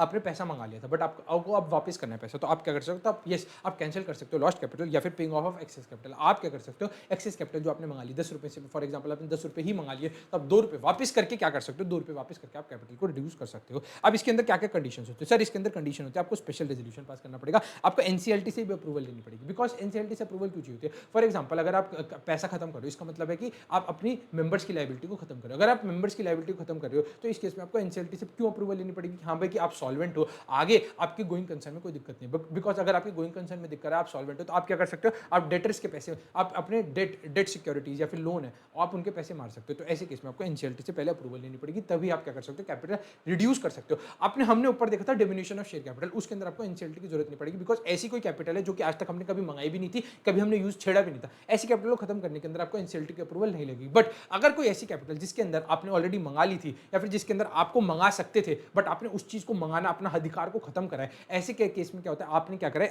आपने पैसा मंगा लिया था बट आपको अब वापस करना है पैसा, तो आप क्या कर सकते हो, आप कैंसिल कर सकते हो लॉस्ट कैपिटल या फिर पेइंग ऑफ एक्सेस कैपिटल। आप क्या कर सकते हो, एक्सेस कैपिटल जो आपने मंगा ली 10 रुपये से, फॉर एग्जांपल आपने 10 रुपये ही मंगा लिए, तो आप 2 रुपये वापस करके क्या कर सकते हो, 2 रुपये वापस करके आप कैपिटल को रिड्यूस कर सकते हो। अब इसके अंदर क्या क्या कंडीशन होते हैं सर, इसके अंदर कंडीशन होती है आपको स्पेशल रेजोल्यूशन पास करना पड़ेगा, आपको एनसीएलटी से भी अप्रूवल लेनी पड़ेगी। बिकॉज एनसीएलटी से अप्रूवल क्यों चाहिए होती है, फॉर एग्जांपल अगर आप पैसा खत्म करो, इसका मतलब है कि आप अपनी मेंबर्स की लायबिलिटी को खत्म करो। अगर आप मेंबर्स की लायबिलिटी को खत्म कर रहे हो तो इस केस में आपको एनसीएलटी से क्यों अप्रूवल लेनी पड़ेगी, हाँ भाई कि आप सॉल्वेंट हो, आगे आपकी गोइंग कंसर्न में कोई दिक्कत नहीं। बिकॉज अगर आपकी गोइंग कंसर्न में दिक्कत है, आप सॉल्वेंट हो, तो आप क्या कर सकते हो, आप डेटर्स के पैसे, आप अपने डेट सिक्योरिटीज या फिर लोन है आप उनके पैसे मार सकते हो। तो ऐसे केस में आपको एनसीएलटी से पहले अप्रूवल लेनी पड़ेगी, तभी आप क्या कर सकते हो, कैपिटल रिड्यूस कर सकते हो। हमने ऊपर देखा था डिमिनिशन ऑफ शेयर कैपिटल, उसके अंदर आपको एनसीएलटी की जरूरत नहीं पड़ेगी, बिकॉज ऐसी कोई कैपिटल है जो कि आज तक हमने कभी मंगाई भी नहीं थी, कभी हमने यूज छेड़ा भी नहीं था, ऐसी कैपिटल को खत्म करने के अंदर आपको एनसीएलटी की अप्रूवल नहीं लगेगी। बट अगर कोई ऐसी कैपिटल जिसके अंदर आपने ऑलरेडी मंगा ली थी या फिर जिसके अंदर आपको मंगा सकते थे बट आपने उस चीज को मंगाना अपना अधिकार को खत्म करा है, ऐसे के केस में क्या होता है, आपने क्या करा है,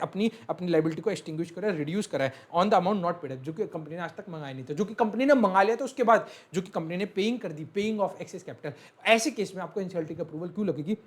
अपनी लायबिलिटी को एक्सटिंग्विश करा है, रिड्यूस करा है on the amount not paid, जो कि कंपनी ने आज तक मंगाया नहीं था, जो कि कंपनी ने मंगा लिया था उसके बाद जो कि कंपनी ने पेइंग कर दी, पेइंग ऑफ एक्सेस कैपिटल। ऐसे केस में आपको एनसीएलटी का अप्रूवल क्यों लगेगी,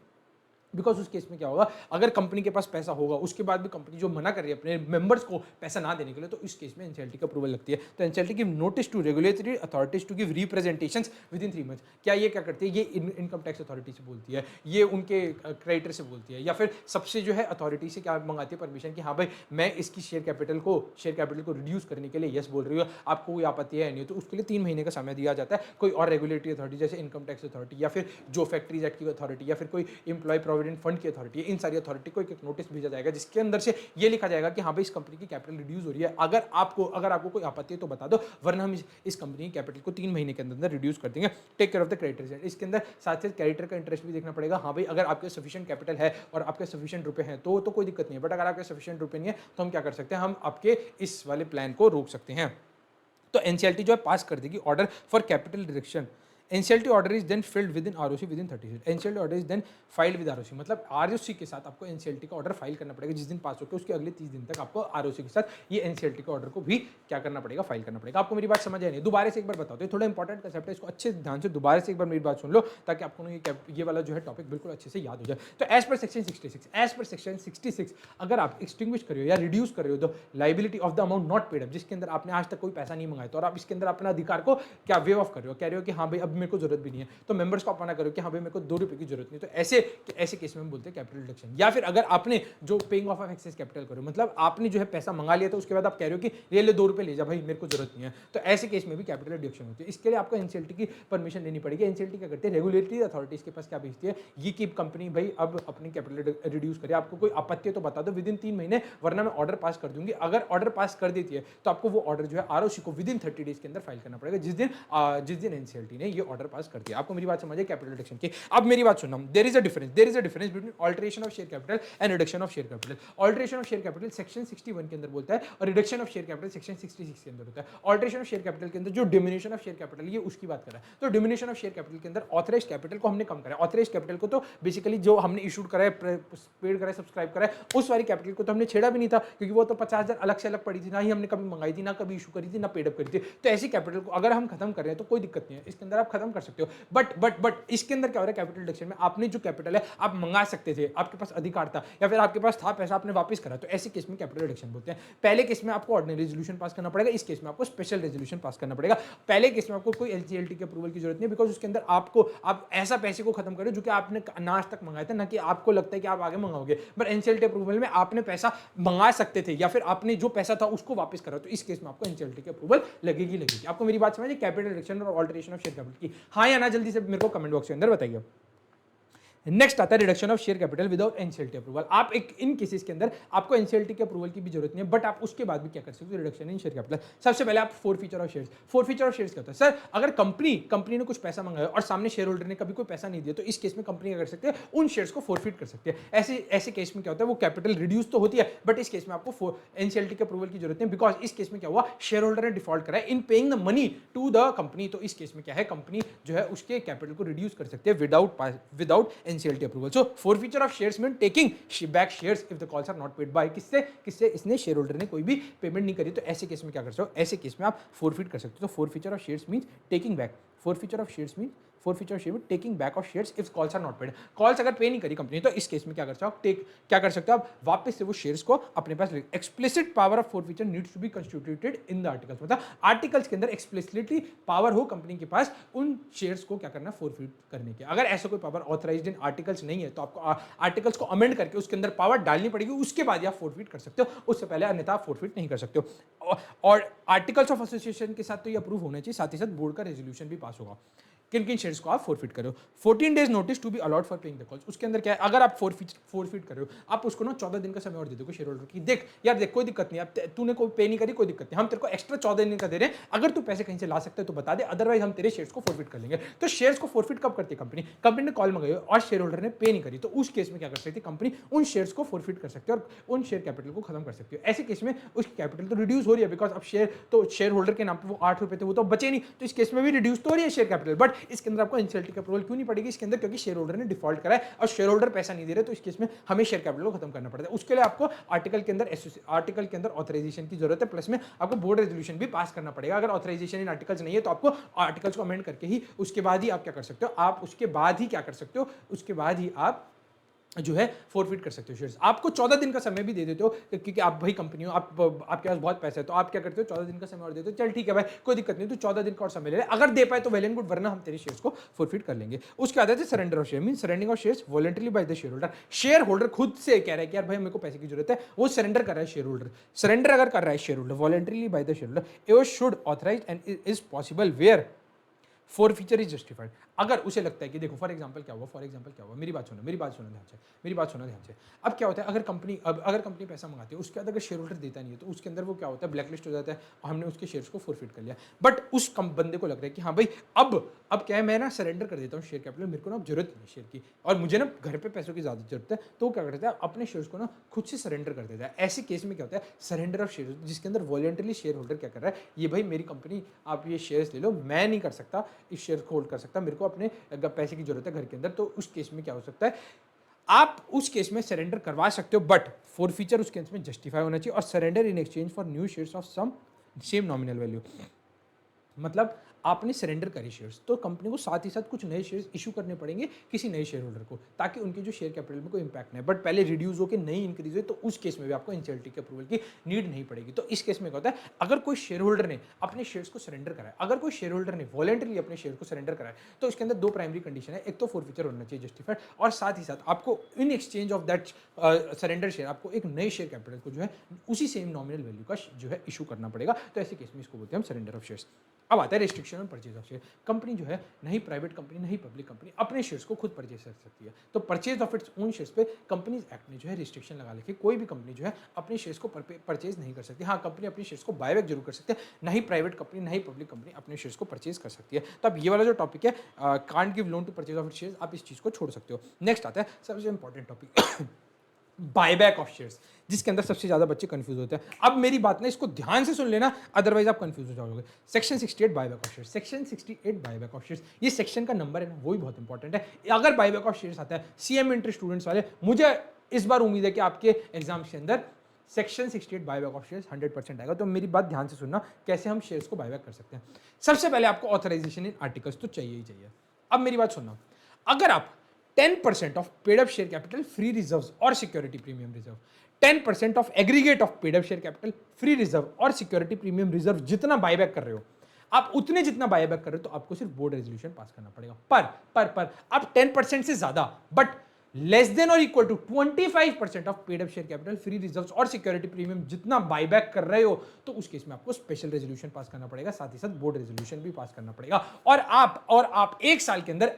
बिकॉज उस केस में क्या होगा, अगर कंपनी के पास पैसा होगा उसके बाद भी कंपनी जो मना कर रही है अपने मेंबर्स को पैसा ना देने के लिए, तो इस केस में एनसीएलटी का अप्रूवल लगती है। तो NCLT give notice to regulatory authorities to give representations within 3 months. क्या ये क्या करती है, ये इनकम टैक्स अथॉरिटी से बोलती है, ये उनके क्रेडिटर से बोलती है, या फिर सबसे जो है अथॉरिटी से क्या मंगाती है परमिशन कि हाँ भाई मैं इसकी शेयर कैपिटल को रिड्यूस करने के लिए यस बोल रही हूँ, आपको कोई आपत्ति है नहीं, तो उसके लिए 3 महीने का समय दिया जाता है। कोई और रेगुलेटरी अथॉरिटी जैसे इनकम टैक्स अथॉरिटी या फिर जो फैक्ट्रीज एक्ट की अथॉरिटी या फिर कोई एम्प्लॉय प्रोविडेंट फंड की अथॉरिटी, इन सारी अथॉरिटी को एक नोटिस भेजा जाएगा जिसके अंदर से ये लिखा जाएगा कि हाँ भाई इस कंपनी की कैपिटल रिड्यूस हो रही है, अगर आपको कोई आपत्ति है तो बता दो, वरना हम इस कंपनी की कैपिटल को 3 महीने के अंदर रिड्यूस कर देंगे। Take care of the creditor. इसके अंदर साथ साथ क्रेडिटर का इंटरेस्ट भी देखना पड़ेगा। हाँ भाई अगर आपके सफिशिएंट कैपिटल है और आपके सफिशिएंट रुपए हैं तो कोई दिक्कत नहीं है, बट अगर आपके सफिशिएंट रुपए नहीं है तो हम क्या कर सकते हैं, हम आपके इस वाले प्लान को रोक सकते हैं। तो एनसीएलटी जो है पास कर देगी order for capital reduction NCLT order is then filed within ROC within 30 days. NCLT order is then filed with ROC, मतलब आरओसी के साथ आपको एनसीएलटी का ऑर्डर फाइल करना पड़ेगा। जिस दिन पास होकर उसके अगले 30 दिन तक आपको आरओसी के साथ ये एनसीएलटी के ऑर्डर को भी क्या करना पड़ेगा, फाइल करना पड़ेगा। आपको मेरी बात समझ आई नहीं? दोबारा से एक बार बताओ, तो थोड़ा इंपॉर्टेंट कंसेप्ट है, इसको अच्छे ध्यान से दोबारा से एक बार मेरी बात सुन लो ताकि आपको ये वाला जो है टॉपिक बिल्कुल अच्छे से याद हो जाए। तो एज पर सेक्शन 66 अगर आप एक्सटिंग्विश कर रहे हो या रिड्यूस कर रहे हो the liability of the amount not paid up, जिसके अंदर आपने आज तक कोई पैसा नहीं मंगाया, तो और आप इसके अंदर अपना अधिकार को क्या वेव ऑफ कर रहे हो, कह रहे हो कि हाँ भाई अब मेरे को जरूरत भी नहीं है, तो मेंबर्स को अपना करो कि हाँ भाई मेरे को 2 रुपए की जरूरत नहीं, तो ऐसे केस में हम बोलते हैं कैपिटल रिडक्शन। या फिर अगर आपने जो पेइंग ऑफ एक्सेस कैपिटल करो, मतलब आपने जो है पैसा मंगा लिया, तो उसके बाद आप कह रहे हो कि ये ले 2 रुपए ले जा भाई, मेरे को जरूरत नहीं है, तो ऐसे केस में भी कैपिटल रिडक्शन होती है। इसके लिए आपको एनसीएलटी की परमिशन लेनी पड़ेगी। एनसीएलटी क्या करती है, रेगुलेटरी अथॉरिटीज के पास क्या भेजती है, ये की कंपनी भाई अब अपनी कैपिटल रिड्यूस करे, आपको कोई आपत्ति तो बता दो विद इन 3 महीने, वरना मैं ऑर्डर पास कर दूंगी। अगर ऑर्डर पास कर देती है तो आपको वो ऑर्डर जो है आरओसी को विद इन 30 डेज के अंदर फाइल करना पड़ेगा, जिस दिन एनसीएलटी ने ये ऑर्डर पास कर दिया। आपको मेरी बात समझ आई कैपिटल रिडक्शन की? अब मेरी बात सुनना, there is a difference between alteration of share capital and reduction of share capital. Alteration of share capital section 61 के अंदर बोलता है और reduction of share capital section 66 के अंदर होता है। ऑल्टरेशन ऑफ शेयर कैपिटल के अंदर जो डिमिनिशन ऑफ शेयर कैपिटल ये उसकी बात कर रहा है। तो डिमिनिशन ऑफ शेयर कैपिटल के अंदर ऑथराइज कैपिटल को हमने कम करा है। ऑथराइज कैपिटल को तो बेसिकली जो हमने इशूड करा है, पेड करा है, सब्सक्राइब करा है, उस वाली कैपिटल को तो हमने छेड़ा भी नहीं था, क्योंकि वो तो 50,000 अलग से अलग पड़ी थी, ना ही हमने कभी मंगाई थी, ना कभी इशू करी थी, ना पेड अप करी थी। तो ऐसी कैपिटल को अगर हम खत्म कर रहे हैं तो कोई दिक्कत नहीं है, इसके अंदर आप खत्म कर सकते हो। बट इसके अंदर क्या हो रहा है, कैपिटल रिडक्शन में आपने जो कैपिटल है आप मंगा सकते थे, आपके पास अधिकार था, या फिर आपके पास था पैसा आपने वापस करा, तो ऐसे केस में कैपिटल रिडक्शन बोलते हैं। पहले केस में आपको ऑर्डिनरी रेजोल्यूशन पास करना पड़ेगा, इस केस में आपको स्पेशल रेजोल्यूशन पास करना पड़ेगा। पहले केस में आपको कोई एनसीएलटी के अप्रूवल की जरूरत नहीं है, बिकॉज उसके अंदर आप ऐसा पैसे को खत्म करो जो कि आपने आज तक मंगाया था, ना कि आपको लगता है कि आप आगे मंगाओगे। बट एनसीएलटी अप्रूवल में आपने पैसा मंगा सकते थे, या फिर आपने जो पैसा था उसको वापस करा, तो इस केस में आपको एनसीएलटी की अप्रूवल लगेगी। आपको मेरी बात समझ, कैपिटल रिडक्शन और ऑल्टरेशन ऑफ शेयर कैपिटल की? हाँ या ना जल्दी से मेरे को कमेंट बॉक्स के अंदर बताइए। नेक्स्ट आता है reduction of share capital without NCLT approval. आप इन केसेस के अंदर आपको एनसीएलटी के अप्रूवल की भी जरूरत नहीं है, बट आप उसके बाद भी क्या कर सकते हो, रिडक्शन इन शेयर कैपिटल। सबसे पहले आप forfeiture of shares. Forfeiture of shares क्या होता है? सर अगर कंपनी ने कुछ पैसा मंगाया और सामने शेयर होल्डर ने कभी कोई पैसा नहीं दिया, तो इस केस में कंपनी क्या कर सकते हैं, उन शेयर्स को फोरफीट कर सकते हैं। ऐसे केस में क्या होता है, वो कैपिटल रिड्यूस तो होती है, बट इस केस में आपको एनसीएलटी के अप्रूवल की जरूरत नहीं, बिकॉज इस केस में क्या हुआ, शेयर होल्डर ने डिफॉल्ट करा in paying the money to the company. तो इस केस में क्या है, कंपनी जो है उसके कैपिटल को रिड्यूस कर सकते हैं without NCLT approval. So forfeiture of shares mean taking back shares if the calls are not paid by किससे इसने शेयर होल्डर ने कोई भी पेमेंट नहीं करी, तो ऐसे केस में क्या कर सकते हो, ऐसे केस में आप फोरफीट कर सकते हो। तो forfeiture of shares means taking back, forfeiture of shares means taking back of shares if calls are not paid. Calls अगर पे नहीं करी कंपनी, तो इस केस में क्या कर सकते हो आप वापस से वो शेयर्स को अपने पास। Explicit power of forfeiture needs to be constituted in the articles, मतलब आर्टिकल्स के अंदर एक्सप्लिसिटली पावर हो कंपनी के पास उन शेयर्स को क्या करना, फोरफीट करने के। अगर ऐसा कोई पावर ऑथराइज्ड इन आर्टिकल्स नहीं है, तो आपको आर्टिकल्स को अमेंड करके उसके अंदर पावर डालनी पड़ेगी, उसके बाद आप फोरफीट कर सकते हो, उससे पहले अन्यथा आप फोरफीट नहीं कर सकते हो। और आर्टिकल्स ऑफ एसोसिएशन के साथ तो ये अप्रूव होना चाहिए, साथ ही साथ बोर्ड का रेजोल्यूशन भी पास होगा किन किन शेयर्स को आप फोरफीट करो। 14 days notice to be allowed for paying the calls. उसके अंदर क्या है, अगर आप फोरफीट कर रहे हो, आप उसको ना 14 दिन का समय और दे दो शेयर होल्डर की, देख कोई दिक्कत नहीं, अब तूने कोई पे नहीं करी, कोई दिक्कत नहीं, हम तेरे को एक्स्ट्रा 14 दिन का दे रहे हैं, अगर तू पैसे कहीं से ला सकते हो तो बता दे, अदरवाइज हम तेरे शेयर्स को फोरफीट कर लेंगे। तो शेयर्स को फोरफीट कब करती है कंपनी ने कॉल मंगाई और शेयर होल्डर ने पे नहीं करी, तो उस केस में क्या कर सकती है कंपनी, उन शेयर्स को फोरफीट कर सकती है और उन शेयर कैपिटल को खत्म कर सकती है। ऐसे केस में उसकी कैपिटल तो रिड्यूस हो रही है, बिकॉज अब शेयर होल्डर के नाम पर वो 8 रुपए थे, वो तो बचे नहीं, तो इस केस में भी रिड्यूस तो हो रही है शेयर कैपिटल, बट इसके अंदर आपको एनसीएलटी का अप्रूवल क्यों नहीं पड़ेगी इसके अंदर, क्योंकि शेयर होल्डर ने डिफॉल्ट करा है और शेयर होल्डर पैसा नहीं दे रहे, तो इस केस में हमें शेयर कैपिटल को खत्म करना पड़ता है। उसके लिए आपको आर्टिकल के अंदर ऑथराइजेशन की जरूरत है, प्लस में आपको बोर्ड रेजोल्यूशन भी पास करना पड़ेगा। अगर ऑथराइजेशन इन आर्टिकल्स नहीं है, तो आपको आर्टिकल्स को अमेंड करके ही उसके बाद ही आप क्या कर सकते हो, उसके बाद ही आप जो है फोरफीट कर सकते हो शेयर्स। आपको 14 दिन का समय भी दे देते हो, क्योंकि आप भाई कंपनी हो, आपके पास बहुत पैसा है, तो आप क्या करते हो 14 दिन का समय और देते हो, चल ठीक है भाई कोई दिक्कत नहीं, तो 14 दिन का और समय ले ले, अगर दे पाए तो वेल एंड गुड, वरना हम तेरे शेयर्स को फोरफीट कर लेंगे। उसके बाद है surrender of share, mean surrendering of shares voluntary by the share holder. Shareholder खुद से कह रहा है कि यार भाई मेरे को पैसे की जरूरत है, वो सरेंडर कर रहा है शेयर होल्डर। सरेंडर अगर कर रहा है share holder voluntarily by the share holder, it should authorise and is possible where forfeiture is justified. अगर उसे लगता है कि देखो फॉर एग्जांपल क्या हुआ, मेरी बात सुनो ध्यान से। अब क्या होता है, अगर कंपनी पैसा मंगाती है, उसके बाद अगर शेयर होल्डर देता नहीं है तो उसके अंदर वो क्या होता है, ब्लैकलिस्ट हो जाता है और हमने उसके शेयर्स को फॉरफिट कर लिया। बट उस बंदे को लग रहा है कि हाँ भाई अब क्या है, मैं ना सरेंडर कर देता हूँ शेयर कैपिटल, मेरे को ना जरूरत नहीं है शेयर की और मुझे ना घर पे पैसों की ज्यादा जरूरत है, तो क्या करता है अपने शेयर्स को ना खुद से सरेंडर कर देता है। ऐसे केस में क्या होता है, सरेंडर ऑफ शेयर, जिसके अंदर वॉलंटरली शेयर होल्डर क्या कर रहा है, ये भाई मेरी कंपनी, आप ये शेयर्स ले लो, मैं नहीं कर सकता, इस शेयर को होल्ड कर सकता, मेरे को अपने पैसे की जरूरत है घर के अंदर। तो उस केस में क्या हो सकता है, आप उस केस में सरेंडर करवा सकते हो, बट फॉर फीचर उस केस में जस्टिफाई होना चाहिए और surrender in exchange for new shares of some same nominal value. मतलब आपने सरेंडर करे शेयर्स, तो कंपनी को साथ ही साथ कुछ नए शेयर्स इशू करने पड़ेंगे किसी नए शेयर होल्डर को, ताकि उनके जो शेयर कैपिटल में कोई इंपैक्ट नहीं, बट पहले रिड्यूस हो के नई इंक्रीज हो, तो उस केस में भी आपको एनसीएलटी के अप्रूवल की नीड नहीं पड़ेगी। तो इस केस में क्या होता है, अगर कोई शेयर होल्डर ने अपने शेयर्स को सरेंडर कराया, अगर कोई शेयर होल्डर ने वॉलंटरी अपने शेयर को सरेंडर कराया, तो इसके अंदर दो प्राइमरी कंडीशन है, एक तो फॉरफीचर होना चाहिए जस्टिफाइड, और साथ ही साथ आपको in exchange of that surrender share आपको एक नए शेयर कैपिटल को जो है उसी सेम नॉमिनल वैल्यू का जो है इशू करना पड़ेगा। तो ऐसे केस में इसको बोलते हैं हम सरेंडर ऑफ शेयर्स। अब आता है restriction on purchase of share. Company जो है, नहीं प्राइवेट कंपनी नहीं पब्लिक कंपनी अपने शेयर्स को खुद परचेज कर सकती है, तो purchase of its own shares पे कंपनीज एक्ट ने जो है रिस्ट्रिक्शन लगा रखी है। कोई भी कंपनी जो है अपने शेयर्स को परचेज नहीं कर सकती। हाँ, कंपनी अपने शेयर्स को बायबैक जरूर कर सकती है, नहीं प्राइवेट कंपनी नहीं पब्लिक कंपनी अपने शेयर्स को परचेज कर सकती है। तो अब ये वाला जो टॉपिक है, can't give loan to purchase of its shares, आप इस चीज को छोड़ सकते हो। नेक्स्ट आता है सबसे important topic buyback of shares, जिसके अंदर सबसे ज्यादा बच्चे कंफ्यूज होते हैं। अब मेरी बात ना इसको ध्यान से सुन लेना, अदरवाइज आप कंफ्यूज हो जाओगे। Section 68 buyback of shares, section 68 buyback of shares, ये सेक्शन का नंबर है ना, वो भी बहुत इंपॉर्टेंट है। अगर बायबैक ऑफ शेयर्स आता है सीएम इंटर स्टूडेंट्स वाले, मुझे इस बार उम्मीद है कि आपके एग्जाम के अंदर सेक्शन 68 बायबैक ऑफ शेयर्स 100% आएगा। तो मेरी बात ध्यान से सुनना, कैसे हम शेयर्स को बायबैक कर सकते हैं। सबसे पहले आपको ऑथराइजेशन इन आर्टिकल्स तो चाहिए ही चाहिए। अब मेरी बात सुनना, अगर आप 10% of paid up share capital free reserves और security premium reserve, 10% of aggregate of paid up share capital free reserve और सिक्योरिटी प्रीमियम रिजर्व जितना बायबैक कर रहे हो, आप उतने जितना बायबैक कर रहे हो, तो आपको सिर्फ बोर्ड रेजोल्यूशन पास करना पड़ेगा। पर आप 10% से ज्यादा बट लेस देन और equal to 25% of paid up share capital free reserves और सिक्योरिटी प्रीमियम जितना बायबैक कर रहे हो, तो उस केस में आपको स्पेशल रेजोल्यूशन पास करना पड़ेगा, साथ ही साथ बोर्ड रेजोल्यूशन भी पास करना पड़ेगा। और आप एक साल के अंदर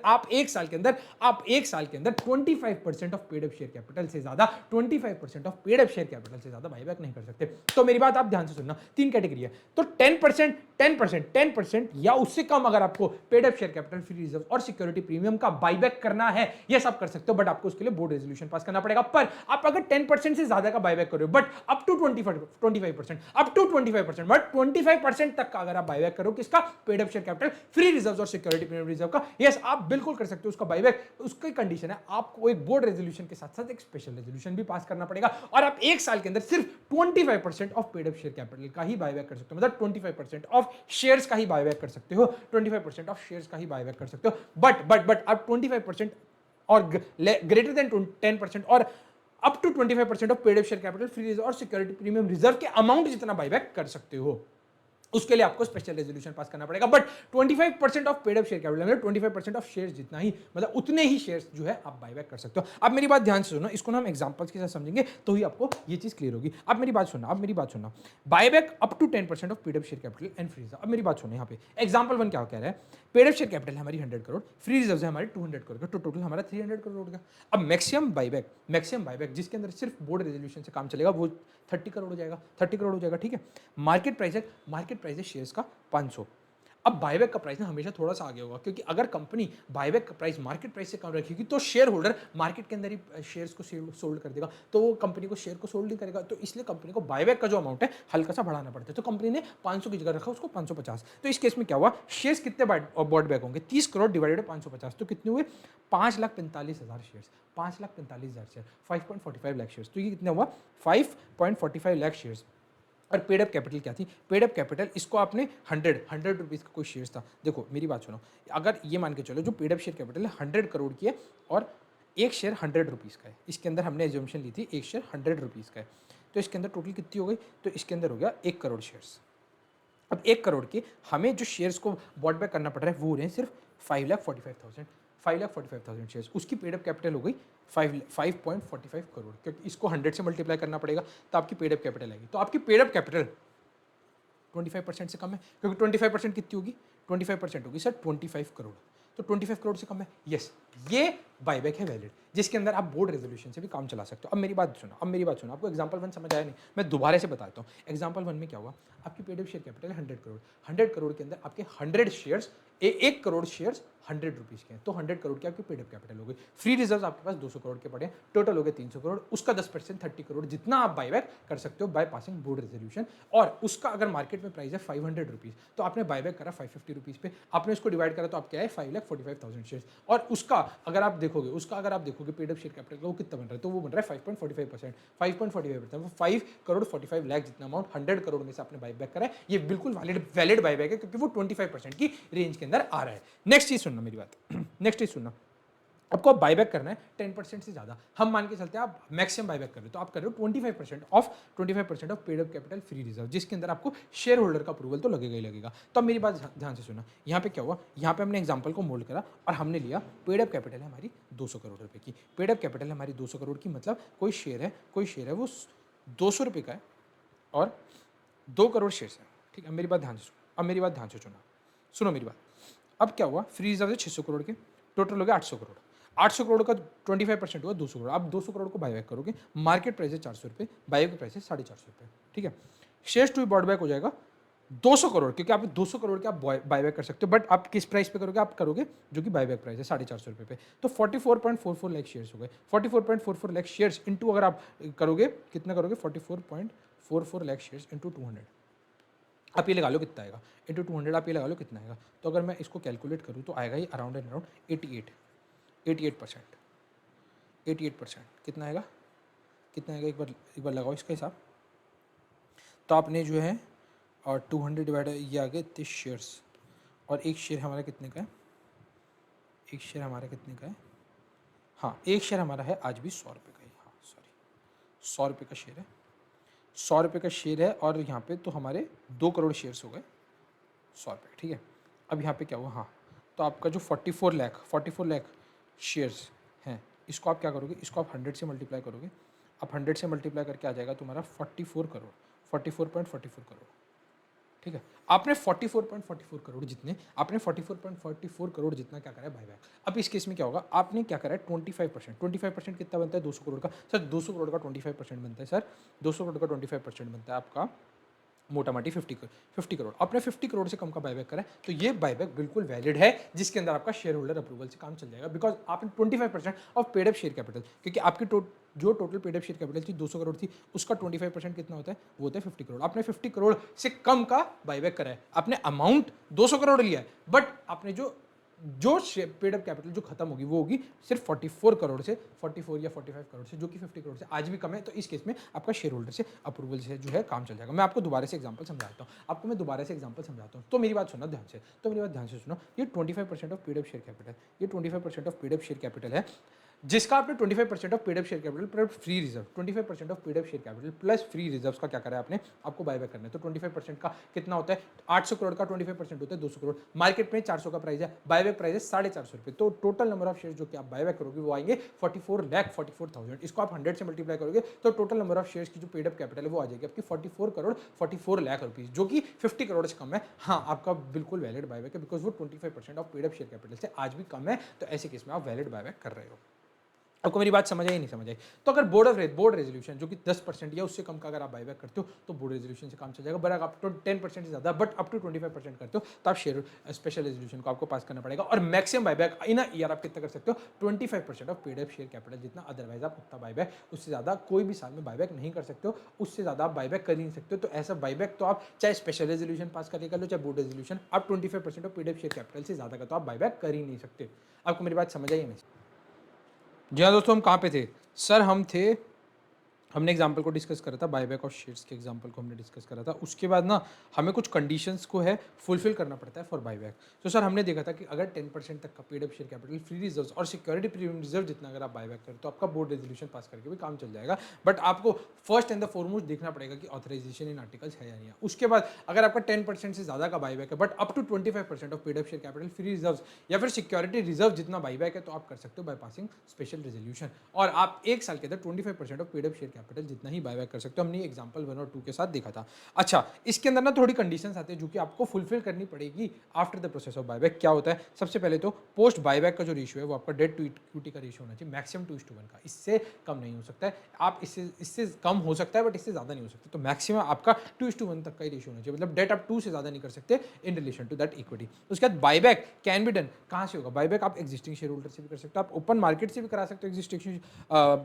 25% of paid up share capital से ज्यादा 25% of paid up share capital से ज्यादा बायबैक नहीं कर सकते। तो मेरी बात आप ध्यान से सुनना, तीन कैटेगरी है। तो 10% या उससे कम अगर आपको paid up share capital free reserve और सिक्योरिटी प्रीमियम का बायबैक करना है, ये सब कर सकते हो, बट आपको उसके लिए बोर्ड रेजोल्यूशन पास करना पड़ेगा। पर आप अगर 10% से ज्यादा का बायबैक कर रहे हो, बट अप टू 25%, बट 25% तक का अगर आप बायबैक करो किसका, paid up share capital free reserve और सिक्योरिटी प्रीमियम रिजर्व का, यस आप बिल्कुल कर सकते हो उसका बायबैक। उसकी कंडीशन है आपको एक बोर्ड रेजोल्यूशन के साथ साथ एक स्पेशल रेजोल्यूशन भी पास करना पड़ेगा, और आप एक साल के अंदर सिर्फ 25% of paid up share capital का ही बायबैक कर सकते हो। मतलब 25% ऑफ शेयर्स का ही बायबैक कर सकते हो, 25% ऑफ शेयर्स का ही बायबैक कर सकते हो। बट आप 25% और ग्रेटर देन 10% और up to 25% of paid up share capital free reserve और सिक्योरिटी प्रीमियम रिजर्व के अमाउंट जितना बायबैक कर सकते हो, उसके लिए आपको स्पेशल रेजोल्यूशन पास करना पड़ेगा। But 25% of paid up share capital, मतलब 25% ऑफ शेयर्स जितना ही, मतलब उतने ही शेयर्स जो है आप बायबैक कर सकते हो। अब मेरी बात ध्यान से सुनो, इसको ना हम एग्जांपल्स के साथ समझेंगे तो ही आपको ये चीज क्लियर होगी। अब मेरी बात सुनना, buyback up to 10% of paid up share capital and free reserve. अब मेरी बात सुनो, यहाँ पे एग्जाम्पल 1 क्या कह रहा है, पेड अप शेयर कैपिटल हमारी 100 करोड़, फ्री रिजर्व है हमारे 200 करोड़, तो टोटल हमारा 300 करोड़ हो गया। अब मैक्सिमम बायबैक जिसके अंदर सिर्फ बोर्ड रेजोल्यूशन से काम चलेगा, वो 30 करोड़ हो जाएगा, ठीक है। मार्केट प्राइस है शेयर्स का 500। अब बायबैक का प्राइस ना हमेशा थोड़ा सा आगे होगा, क्योंकि अगर कंपनी बायबैक का प्राइस मार्केट प्राइस से कम रखेगी तो शेयर होल्डर मार्केट के अंदर ही शेयर्स को सोल्ड कर देगा, तो वो कंपनी को शेयर को सोल्ड नहीं करेगा। तो इसलिए कंपनी को बायबैक का जो अमाउंट है हल्का सा बढ़ाना पड़ता है। तो कंपनी ने 500 की जगह रखा उसको 550। तो इस केस में क्या हुआ, शेयर्स कितने बॉट बैक होंगे, 30 करोड़ डिवाइडेड 550, तो कितने हुए 5,45,000 शेयर्स, 5,45,000 शेयर, 5.45 लाख शेयर्स। तो ये कितना हुआ 5.45 लाख शेयर्स। और पेड अप कैपिटल क्या थी, पेड अप कैपिटल इसको आपने 100 रुपीज़ का कोई शेयर्स था। देखो मेरी बात सुनो, अगर ये मान के चलो जो पेड अप शेयर कैपिटल है 100 करोड़ की है और एक शेयर 100 रुपीज़ का है, इसके अंदर हमने एज्यूम्पशन ली थी एक शेयर 100 रुपीज़ का है, तो इसके अंदर टोटल कितनी हो गई, तो इसके अंदर हो गया 1 करोड़ शेयर्स। अब 1 करोड़ के हमें जो शेयर्स को बॉट बैक करना पड़ रहा है वो हो रहे हैं सिर्फ 5,45,000 शेयर्स। उसकी पेड अप कैपिटल हो गई 5.45 करोड़, क्योंकि इसको 100 से मल्टीप्लाई करना पड़ेगा तो आपकी पेड अप कैपिटल आएगी। तो आपकी पेड अप कैपिटल 25% से कम है, क्योंकि 25% कितनी होगी, 25% होगी सर 25 करोड़। तो 25 करोड़ से कम है, यस ये बायबैक है वैलिड, जिसके अंदर आप बोर्ड रेजोल्यूशन से भी काम चला सकते हो। अब मेरी बात सुनो, आपको एग्जांपल 1 समझ आया नहीं, मैं दोबारा से बताता हूँ। एग्जांपल 1 में क्या हुआ, आपकी paid up share capital 100 crore, 100 crore के अंदर आपके 100 शेयर्स, 1 करोड़ शेयर्स 100 रुपीज़ के हैं, तो 100 करोड़ की आपकी पेड अप कैपिटल हो गई। फ्री रिजर्व आपके पास 200 करोड़ के पड़े हैं, टोटल हो गए 300 करोड़, उसका 10% 30 करोड़ जितना आप बायबैक कर सकते हो बाय पासिंग बोर्ड रेजोल्यूशन, और उसका अगर मार्केट में प्राइस है 500 रुपीज़, तो आपने बायबैक करा 550 रुपीज़ पे, आपने उसको डिवाइड करा तो आप क्या है 5,45,000 शेयर्स, और उसका अगर आप देखोगे पेड अप शेयर कैपिटल का वो कितना बन रहा है, तो वो बन रहा है 5.45%, 5.45%, 5 करोड़ 45 लाख जितना अमाउंट 100 करोड़ में से आपने बायबैक करा है, ये बिल्कुल वैलिड बायबैक है, क्योंकि वो 25% की रेंज के अंदर आ रहा है। नेक्स्ट चीज सुनना मेरी बात, नेक्स्ट चीज सुनना, आपको बायबैक करना है 10% से ज्यादा, हम मान के चलते हैं आप मैक्सिमम बायबैक कर रहे हो, तो आप कर रहे हो 25% of paid up capital free reserve, जिसके अंदर आपको शेयर होल्डर का अप्रूवल तो लगेगा ही लगेगा। तो अब मेरी बात ध्यान से सुना, यहाँ पे क्या हुआ, यहाँ पे हमने एग्जांपल को मोल्ड करा और हमने लिया पेड अप कैपिटल है हमारी 200 करोड़ रुपए की, पेड अप कैपिटल है हमारी 200 करोड़ की, मतलब कोई शेयर है वो 200 रुपये का है और 2 करोड़ शेयर है, ठीक है। मेरी बात ध्यान से सुनो मेरी बात। अब क्या हुआ, फ्री रिजर्व है 600 करोड़ के, टोटल हो गया 800 करोड़, 800 करोड़ का 25% हुआ 200 करोड़, आप 200 करोड़ को बायबैक करोगे, मार्केट प्राइस है 400 रुपये, बायबैक प्राइस है 450 रुपये, ठीक है। शेयर्स टू बॉट बैक हो जाएगा 200 करोड़, क्योंकि आप 200 करोड़ के आप बायबैक कर सकते हो, बट आप किस प्राइस पे करोगे, आप करोगे जो कि बायबैक प्राइस है 450 रुपये पे, तो 44.44 लाख शेयर्स हो गए, 44.44 लाख शेयर्स इंटू अगर आप करोगे कितना करोगे 44.44 लाख शेयर्स इंटू 200, आप ये लगा लो कितना आएगा, इंटू 200 आप ये लगा लो कितना आएगा, तो अगर मैं इसको कैलकुलेट करूँ तो आएगा ही अराउंड 88%, 88% कितना आएगा, एक बार लगाओ इसका हिसाब, तो आपने जो है और 200 डिवाइड ये आ गए 30 शेयर्स, और एक शेयर हमारा कितने का है, हाँ एक शेयर हमारा है आज भी 100 रुपये का ही, हाँ सॉरी 100 रुपये का शेयर है, 100 रुपये का शेयर है, और यहाँ पे तो हमारे 2 करोड़ शेयर्स हो गए 100 रुपये, ठीक है। अब यहाँ पे क्या हुआ, हाँ तो आपका जो 44 लाख शेयर्स हैं, इसको आप क्या करोगे, इसको आप 100 से मल्टीप्लाई करोगे, आप 100 से मल्टीप्लाई करके आ जाएगा तुम्हारा 44 करोड़, 44.44 करोड़, ठीक है। आपने 44.44 करोड़ जितने, आपने 44.44 करोड़ जितना क्या करा है बायबैक। अब इस केस में क्या होगा, आपने क्या करा है 25% कितना बनता है 200 करोड़ का, सर 200 करोड़ का 25% बनता है, सर 200 करोड़ का 25% बनता है आपका मोटा मोटी 50 करोड़, आपने 50 करोड़ से कम का बायबैक करा है, तो ये बायबैक बिल्कुल वैलिड है, जिसके अंदर आपका शेयर होल्डर अप्रूवल से काम चल जाएगा, बिकॉज आपने 25% of paid up share capital, क्योंकि आपकी जो total paid up share capital थी 200 करोड़ थी, उसका 25% कितना होता है, वो होता है 50 करोड़, आपने 50 करोड़ से कम का बायबैक करा है, आपने अमाउंट 200 करोड़ लिया है, बट आपने जो पेड अप कैपिटल जो खत्म होगी वो होगी सिर्फ 44 करोड़ से, 44 या 45 करोड़ से, जो कि 50 करोड़ से आज भी कम है, तो इस केस में आपका शेयर होल्डर से अप्रूवल से जो है काम चल जाएगा। मैं आपको दोबारा से एग्जांपल समझाता हूँ, तो मेरी बात सुनना ध्यान से, सुनो, ये 25% of paid up share capital, ये 25% of paid up share capital है, जिसका आपने 25% of paid up share capital plus free reserve, 25% of paid up share capital plus free reserves का क्या करा है आपने, आपको बायबैक करना है, तो 25% का कितना होता है, 800 करोड़ का 25% होता है 200 करोड़, मार्केट में 400 का प्राइस है, बायबैक प्राइस है 450 रुपये, तो टोटल नंबर ऑफ शेयर जो कि आप बायबैक करोगे वो आएंगे 44,44,000, इसको आप 100 से मल्टीप्लाई करोगे तो टोटल नंबर ऑफ शेयर्स की जो पेड अप कैपिटल है वो आ जाएगी आपकी 44 करोड़ 44 लाख रुपीज, जो कि 50 करोड़ से कम है। हाँ आपका बिल्कुल वैलिड बायबैक है, बिकॉज वो 25% of paid up share capital से आज भी कम है, तो ऐसे केस में आप वैलिड बायबैक कर रहे हो। आपको मेरी बात समझ आई नहीं समझ आई, तो अगर बोर्ड रेजोल्यूशन जो कि 10% या उससे कम का अगर आप बायबैक करते हो तो बोर्ड रेजोल्यूशन से काम चल जाएगा, बट आप 10% से ज़्यादा बट अप टू 25% करते हो तो आप शेयर स्पेशल रेजोल्यूशन को आपको पास करना पड़ेगा, और मैक्सिमम बायबैक इन ईयर आप कितना कर सकते हो 25% of paid up share capital जितना, अदरवाइज आप उतना बायबैक, उससे ज़्यादा कोई भी साल में बायबैक नहीं कर सकते हो, उससे ज़्यादा आप बायबैक कर ही नहीं सकते हो। तो ऐसा बायबैक तो आप चाहे स्पेशल रेजोल्यूशन पास कर लो चाहे बोर्ड रेजोल्यूशन, आप 25% of paid up share capital से ज़्यादा का तो आप बायबैक कर ही नहीं सकते। आपको मेरी बात समझ आई नहीं? जी हाँ दोस्तों, हम कहाँ पे थे सर, हमने एग्जाम्पल को डिस्कस करा था, बायबैक ऑफ शेयर्स के एग्जाम्पल को हमने डिस्कस करा था, उसके बाद ना हमें कुछ कंडीशंस को है फुलफिल करना पड़ता है फॉर बायबैक। तो सर हमने देखा था कि अगर 10% तक का paid up share capital free reserves और सिक्योरिटी प्रीमियम रिजर्व जितना अगर आप बायबैक करें तो आपका बोर्ड रेजोल्यूशन पास करके भी काम चल जाएगा, बट आपको फर्स्ट एंड द फॉरमोस्ट देखना पड़ेगा कि ऑथराइजेशन इन आर्टिकल्स है या नहीं है। उसके बाद अगर आपका 10% से ज़्यादा का बायबैक है but up to 25% of paid up share capital free reserve या फिर सिक्योरिटी रिजर्व जितना बायबैक है, तो आप कर सकते हो बाय पासिंग स्पेशल रेजोल्यूशन, और आप एक साल के अंदर 25% of paid up share capital जितना ही बायबैक कर सकते हो। हमने एग्जांपल 1 और 2 के साथ देखा था। अच्छा, इसके अंदर ना थोड़ी कंडीशंस आती है जो कि आपको फुलफिल करनी पड़ेगी after the process of buyback. क्या होता है? सबसे पहले तो पोस्ट बायबैक का जो रेशियो है वो आपका डेट टू इक्विटी का रेशियो होना चाहिए मैक्सिमम 2:1 का, इससे कम नहीं हो सकता है। आप इससे कम हो सकता है बट इससे ज़्यादा नहीं हो सकता। तो मैक्सिमम आपका 2:1 तक का ही रेशियो होना चाहिए, मतलब डेट आप 2 से ज़्यादा नहीं कर सकते in relation to that equity. उसके बाद बायबैक कैन बी डन कहाँ से होगा? बायबैक आप एग्जिस्टिंग शेयर होल्डर से भी कर सकते हो, आप ओपन मार्केट से भी करा सकते हो एग्जिस्टिंग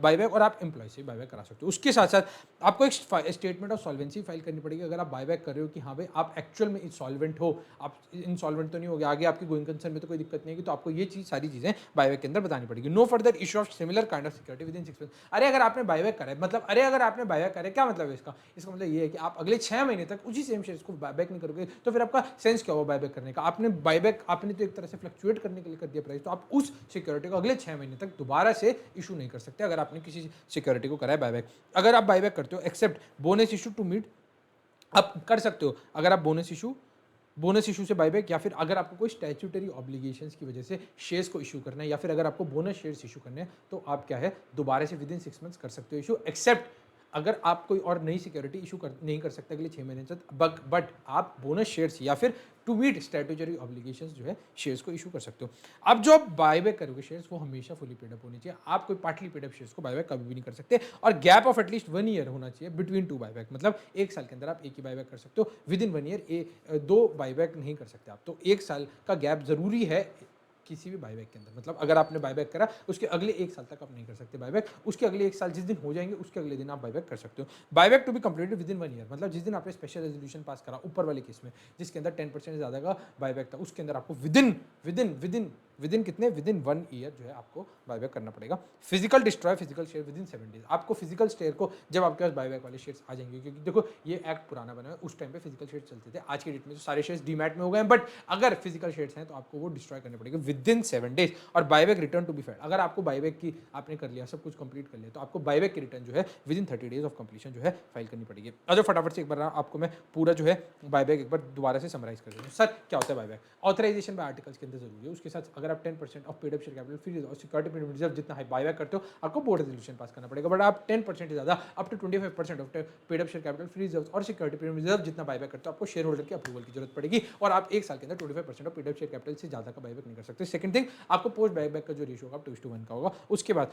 बायबैक, और आप एम्प्लॉय से भी बायबैक करा सकते हो। उसके साथ साथ आपको एक स्टेटमेंट ऑफ सॉल्वेंसी फाइल करनी पड़ेगी अगर आप बायबैक कर रहे हो कि हाँ भाई आप एक्चुअल में इंसॉल्वेंट हो, आप इंसॉल्वेंट तो नहीं हो गया, आगे आपकी गोइंग कंसर्न में तो कोई दिक्कत नहीं है, तो आपको ये चीज सारी चीजें बायबैक के अंदर बतानी पड़ेगी। No further issue of similar kind of security within 6 months. अरे अगर आपने बायबैक करा है, मतलब अरे अगर आपने बायबैक करा है, क्या मतलब है इसका? इसका मतलब ये है कि आप अगले 6 महीने तक उसी सेम शेयर्स को बायबैक नहीं करोगे, तो फिर आपका सेंस क्या हुआ बायबैक करने का? आपने बायबैक आपने तो एक तरह से फ्लक्चुएट करने के लिए कर दिया प्राइस, तो आप उस सिक्योरिटी को अगले 6 महीने तक दोबारा से इशू नहीं कर सकते अगर आपने किसी सिक्योरिटी को करा है बायबैक। अगर आप बायबैक करते हो except bonus issue to meet, आप कर सकते हो अगर आप बोनस इशू से बायबैक, या फिर अगर आपको कोई स्टैट्यूटरी ऑब्लिगेशंस की वजह से शेयर्स को इशू करना है, या फिर अगर आपको बोनस शेयर्स इशू करने हैं, तो आप क्या है दोबारा से विद इन 6 मंथ्स कर सकते हो इशू, एक्सेप्ट अगर आप कोई और नई सिक्योरिटी इशू नहीं कर सकते अगले 6 महीने तक, बट आप बोनस शेयर्स या फिर टू मीट स्टैट्यूटरी ऑब्लिगेशंस जो है शेयर्स को इशू कर सकते हो। अब जो आप बायबैक करोगे शेयर्स, वो हमेशा फुली पेड अप होनी चाहिए। आप कोई पार्टली पेड अप शेयर्स को बायबैक कभी भी नहीं कर सकते, और गैप ऑफ एटलीस्ट 1 ईयर होना चाहिए बिटवीन 2 बायबैक, मतलब 1 साल के अंदर आप एक ही बायबैक कर सकते हो। विद इन 1 ईयर 2 बायबैक नहीं कर सकते आप, तो 1 साल का गैप जरूरी है किसी भी बायबैक के अंदर। मतलब अगर आपने बायबैक करा उसके अगले 1 साल तक आप नहीं कर सकते बायबैक, उसके अगले 1 साल जिस दिन हो जाएंगे उसके अगले दिन आप बायबैक कर सकते हो। Buyback to be completed within 1 year, मतलब जिस दिन आपने स्पेशल रेजोल्यूशन पास करा ऊपर वाले केस में जिसके अंदर 10% से ज़्यादा का बायबैक था, उसके अंदर आपको विद इन कितने, विद इन 1 ईयर जो है आपको बायबैक करना पड़ेगा। Physical destroy physical share with in 7 days, आपको फिजिकल शेयर को जब आपके पास बायबैक वाले शेयर्स आ जाएंगे, क्योंकि देखो ये एक्ट पुराना बना है, उस टाइम पे फिजिकल शेयर्स चलते थे, आज के डेट में तो सारे शेयर्स डीमैट में हो गए हैं, बट अगर फिजिकल शेयर्स हैं तो आपको वो डिस्ट्रॉय करने पड़ेंगे विद इन 7 डेज। और buyback return to be filed, अगर आपको बायबैक की आपने कर लिया सब कुछ कंप्लीट कर लिया, तो आपको बायबैक की रिटर्न जो है with in 30 days of completion जो है फाइल करनी पड़ेगी। और जो फटाफट से एक बार आपको मैं पूरा जो है बायबैक एक बार दोबारा से समराइज कर देता हूँ। सर क्या होता है बायबैक? ऑथराइजेशन बाय आर्टिकल्स के अंदर जरूरी है, उसके साथ अगर आप 10% of paid up share capital free और सिक्योरिटी प्रीमियम रिजर्व जितना हाई बायबैक करते हो आपको बोर्ड रेजोल्यूशन पास करना पड़ेगा, बट आप 10% से ज़्यादा up to 25% of paid up share capital free reserve और सिक्योरिटी प्रीमियम रिजर्व जितना बायबैक करते हो आपको शेयर होल्डर की अप्रूवल की जरूरत पड़ेगी, और आप 1 साल के अंदर 25% of paid up share capital से ज़्यादा का बायबैक नहीं कर सकते। सेकंड थिंग, आपको पोस्ट बायबैक का जो रेशियो होगा 2:1 का होगा। उसके बाद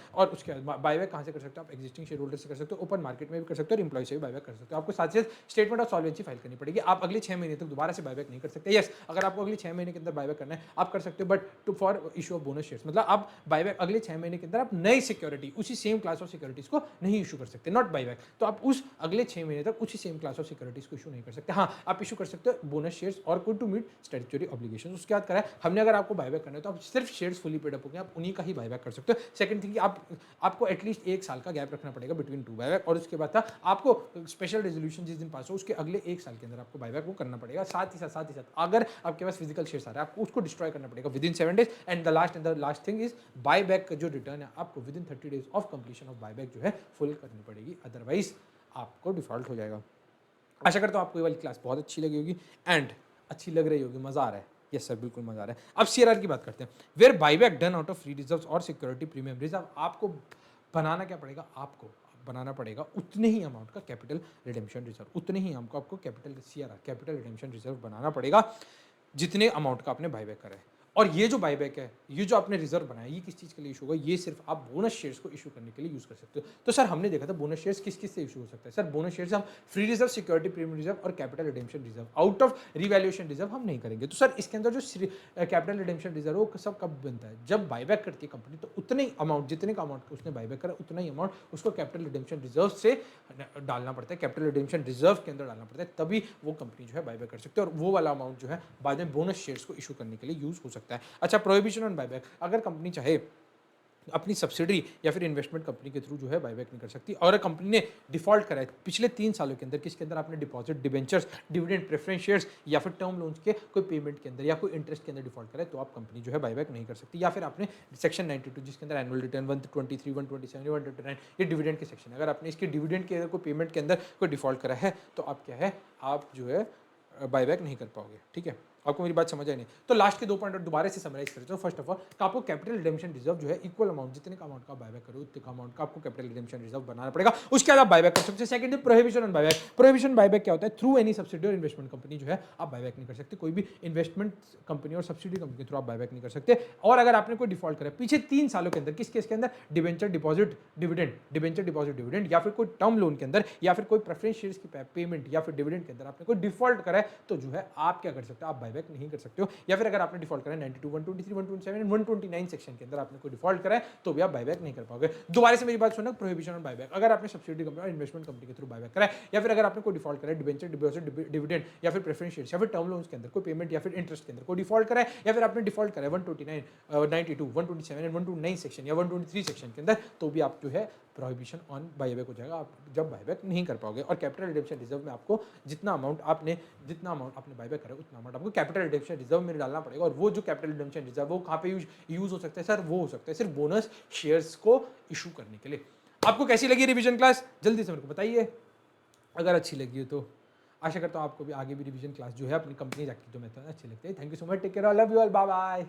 बायबैक कहाँ से कर सकते हो? आप एग्जिस्टिंग शेयर होल्डर से कर सकते हो, ओपन मार्केट में भी कर सकते हो, और एम्प्लॉय से भी बायबैक कर सकते हो। आपको साथ ही स्टेटमेंट ऑफ सॉल्वेंसी फाइल करनी पड़ेगी। आप अगले 6 महीने तक दोबारा से बायबैक नहीं कर सकते। यस, अगर आपको अगले 6 महीने के अंदर बायबैक करना है आप कर सकते हो, but to for issue of bonus shares, मतलब आप बायबैक अगले 6 महीने के अंदर आप नई सिक्योरिटी उसी सेम क्लास ऑफ सिक्योरिटीज को नहीं इशू कर सकते, नॉट बायबैक। तो आप उस अगले 6 महीने तक उसी सेम क्लास ऑफ सिक्योरिटीज को इशू नहीं कर सकते। हाँ, आप इशू कर सकते हो बोनस शेयर्स और कोई टू मीट स्टैट्यूटरी ऑब्लिगेशंस। उसके बाद करा है हमने, अगर आपको बायबैक करना है तो आप सिर्फ शेयर्स फुली पेड अप हो गए, आप उन्हीं का ही बायबैक कर सकते हो। सेकंड थिंग, आपको एटलीस्ट 1 साल का गैप रखना पड़ेगा बिटवीन 2 बायबैक, और उसके बाद था आपको स्पेशल रेजोल्यूशन जिस दिन पास हो उसके अगले 1 साल के अंदर आपको बायबैक वो करना पड़ेगा। साथ ही साथ अगर आपके पास फिजिकल शेयर्स आ रहा है आपको उसको डिस्ट्रॉय करना पड़ेगा with in 7 days. And the last thing is buyback का जो रिटर्न है आपको with in 30 days of completion of buyback जो है फुल करनी पड़ेगी, अदरवाइज आपको डिफॉल्ट हो जाएगा। आशा करता हूँ आपको ये वाली क्लास बहुत अच्छी लगी होगी एंड अच्छी लग रही होगी, मजा आ रहा है। यस सर, बिल्कुल मजा आ रहा है। अब सीआरआर की बात करते हैं। Where buyback done out of free reserves और सिक्योरिटी प्रीमियम रिजर्व, आपको बनाना क्या पड़ेगा? आपको बनाना पड़ेगा उतने ही अमाउंट का कैपिटल रिडेम्पशन रिजर्व, उतने ही आपको capital CRR capital redemption reserve बनाना पड़ेगा जितने अमाउंट का आपने बायबैक करा है। और ये जो बायबैक है, ये जो आपने रिजर्व बनाया, ये किस चीज़ के लिए इशू होगा? ये सिर्फ आप बोनस शेयर्स को इशू करने के लिए यूज़ कर सकते हो। तो सर हमने देखा था बोनस शेयर्स किस किस से इशू हो सकता है। सर बोनस शेयर्स हम free reserve, security premium reserve और capital redemption reserve, out of revaluation reserve हम नहीं करेंगे। तो सर इसके अंदर जो कैपिटल रिडेम्पशन रिजर्व वो सब कब बनता है? जब बायबैक करती है कंपनी, तो उतने ही अमाउंट, जितने का अमाउंट उसने बायबैक करा उतना ही अमाउंट उसको कैपिटल रिडेम्पशन रिजर्व से डालना पड़ता है, कैपिटल रिडेम्पशन रिजर्व के अंदर डालना पड़ता है, तभी वो कंपनी जो है बायबैक कर सकते हैं, और वो वाला अमाउंट जो है बाद में बोनस शेयर्स को इशू करने के लिए यूज हो सकता है। अच्छा, प्रोहिबिशन ऑन बायबैक, अगर कंपनी चाहे अपनी सब्सिडरी या फिर इन्वेस्टमेंट कंपनी के थ्रू जो है बायबैक नहीं कर सकती, और कंपनी ने डिफॉल्ट करा है पिछले 3 सालों के अंदर, किसके अंदर आपने deposit, debentures, dividend, preference shares या फिर टर्म लोन्स के कोई पेमेंट के अंदर या कोई इंटरेस्ट के अंदर डिफॉल्ट करा है, तो आप कंपनी जो है बायबैक नहीं कर सकती। या फिर आपने सेक्शन 92 जिसके अंदर एनुअल रिटर्न 123, 127, 129 ये डिविडेंड के सेक्शन है, अगर आपने इसके डिविडेंड के कोई पेमेंट के अंदर कोई डिफॉल्ट करा है तो आप क्या है, आप जो है बायबैक नहीं कर पाओगे। ठीक है, आपको मेरी बात समझ आई नहीं? तो लास्ट के 2 पॉइंट और दोबारा से समराइज करें तो फर्स्ट ऑफ ऑल आपको कैपिटल रिडेम्पशन रिजर्व जो है इक्वल अमाउंट, जितने का अमाउंट का बायबैक करो उतने का अमाउंट का आपको कैपिटल रिडेम्पशन रिजर्व बनाना पड़ेगा, उसके बाद आप बायबैक कर सकते हैं। सेकंड है prohibition on buyback. Prohibition buyback क्या होता है? थ्रू एनी सब्सिडी और इन्वेस्टमेंट कंपनी जो है आप बायबैक नहीं कर सकते, कोई भी इन्वेस्टमेंट कंपनी और सब्सिडी कंपनी के थ्रू आप बायबैक नहीं कर सकते। और अगर आपने कोई डिफॉल्ट करा पीछे 3 सालों के अंदर, किस केस के अंदर? Debenture deposit dividend, debenture deposit dividend, या फिर कोई टर्म लोन के अंदर, या फिर कोई प्रेफरेंस शेयर्स की पेमेंट या फिर डिविडेंड के अंदर आपने कोई डिफॉल्ट करा है, तो जो है आप क्या कर सकते हो? आप बायबैक नहीं कर सकते हो। या फिर अगर आपने डिफॉल्ट करा है 92, 123, 127 एंड 129 सेक्शन के अंदर आपने कोई डिफॉल्ट करा है, तो भी आप बायबैक नहीं कर पाओगे। दोबारा से मेरी बात सुनो, प्रोहिबिशन ऑन बायबैक। अगर आपने सब्सिडी कंपनी और इन्वेस्टमेंट कंपनी के थ्रू बायबैक करा है, या फिर अगर आपने कोई डिफॉल्ट करा है डिबेंचर डिपॉजिट डिविडेंड या फिर प्रेफरेंस शेयर्स या फिर टर्म लोन्स के अंदर कोई पेमेंट या फिर इंटरेस्ट के अंदर कोई डिफॉल्ट करा है, या फिर आपने डिफॉल्ट करा है 129, 92, 127 एंड 129 सेक्शन या 123 सेक्शन के अंदर, तो भी आप जो है प्रोहिबिशन ऑन बायबैक हो जाएगा, आप जब बायबैक नहीं कर पाओगे। और कैपिटल रिडेम्पशन रिजर्व में आपको जितना अमाउंट आपने बायबैक करा उतना अमाउंट आपको कैपिटल रिडेम्पशन रिजर्व में डालना पड़ेगा। और वो जो कैपिटल रिडेम्पशन रिजर्व वो कहाँ पे यूज हो सकता है सर? वो हो सकता है सिर्फ बोनस शेयर्स को इशू करने के लिए। आपको कैसी लगी रिवीजन क्लास? जल्दी से मेरे को बताइए। अगर अच्छी लगी हो तो आशा करता हूँ आपको भी आगे भी रिवीजन क्लास जो है अपनी कंपनी जाके जो मेथड अच्छी लगती है। Thank you so much, take care, love you all, bye bye.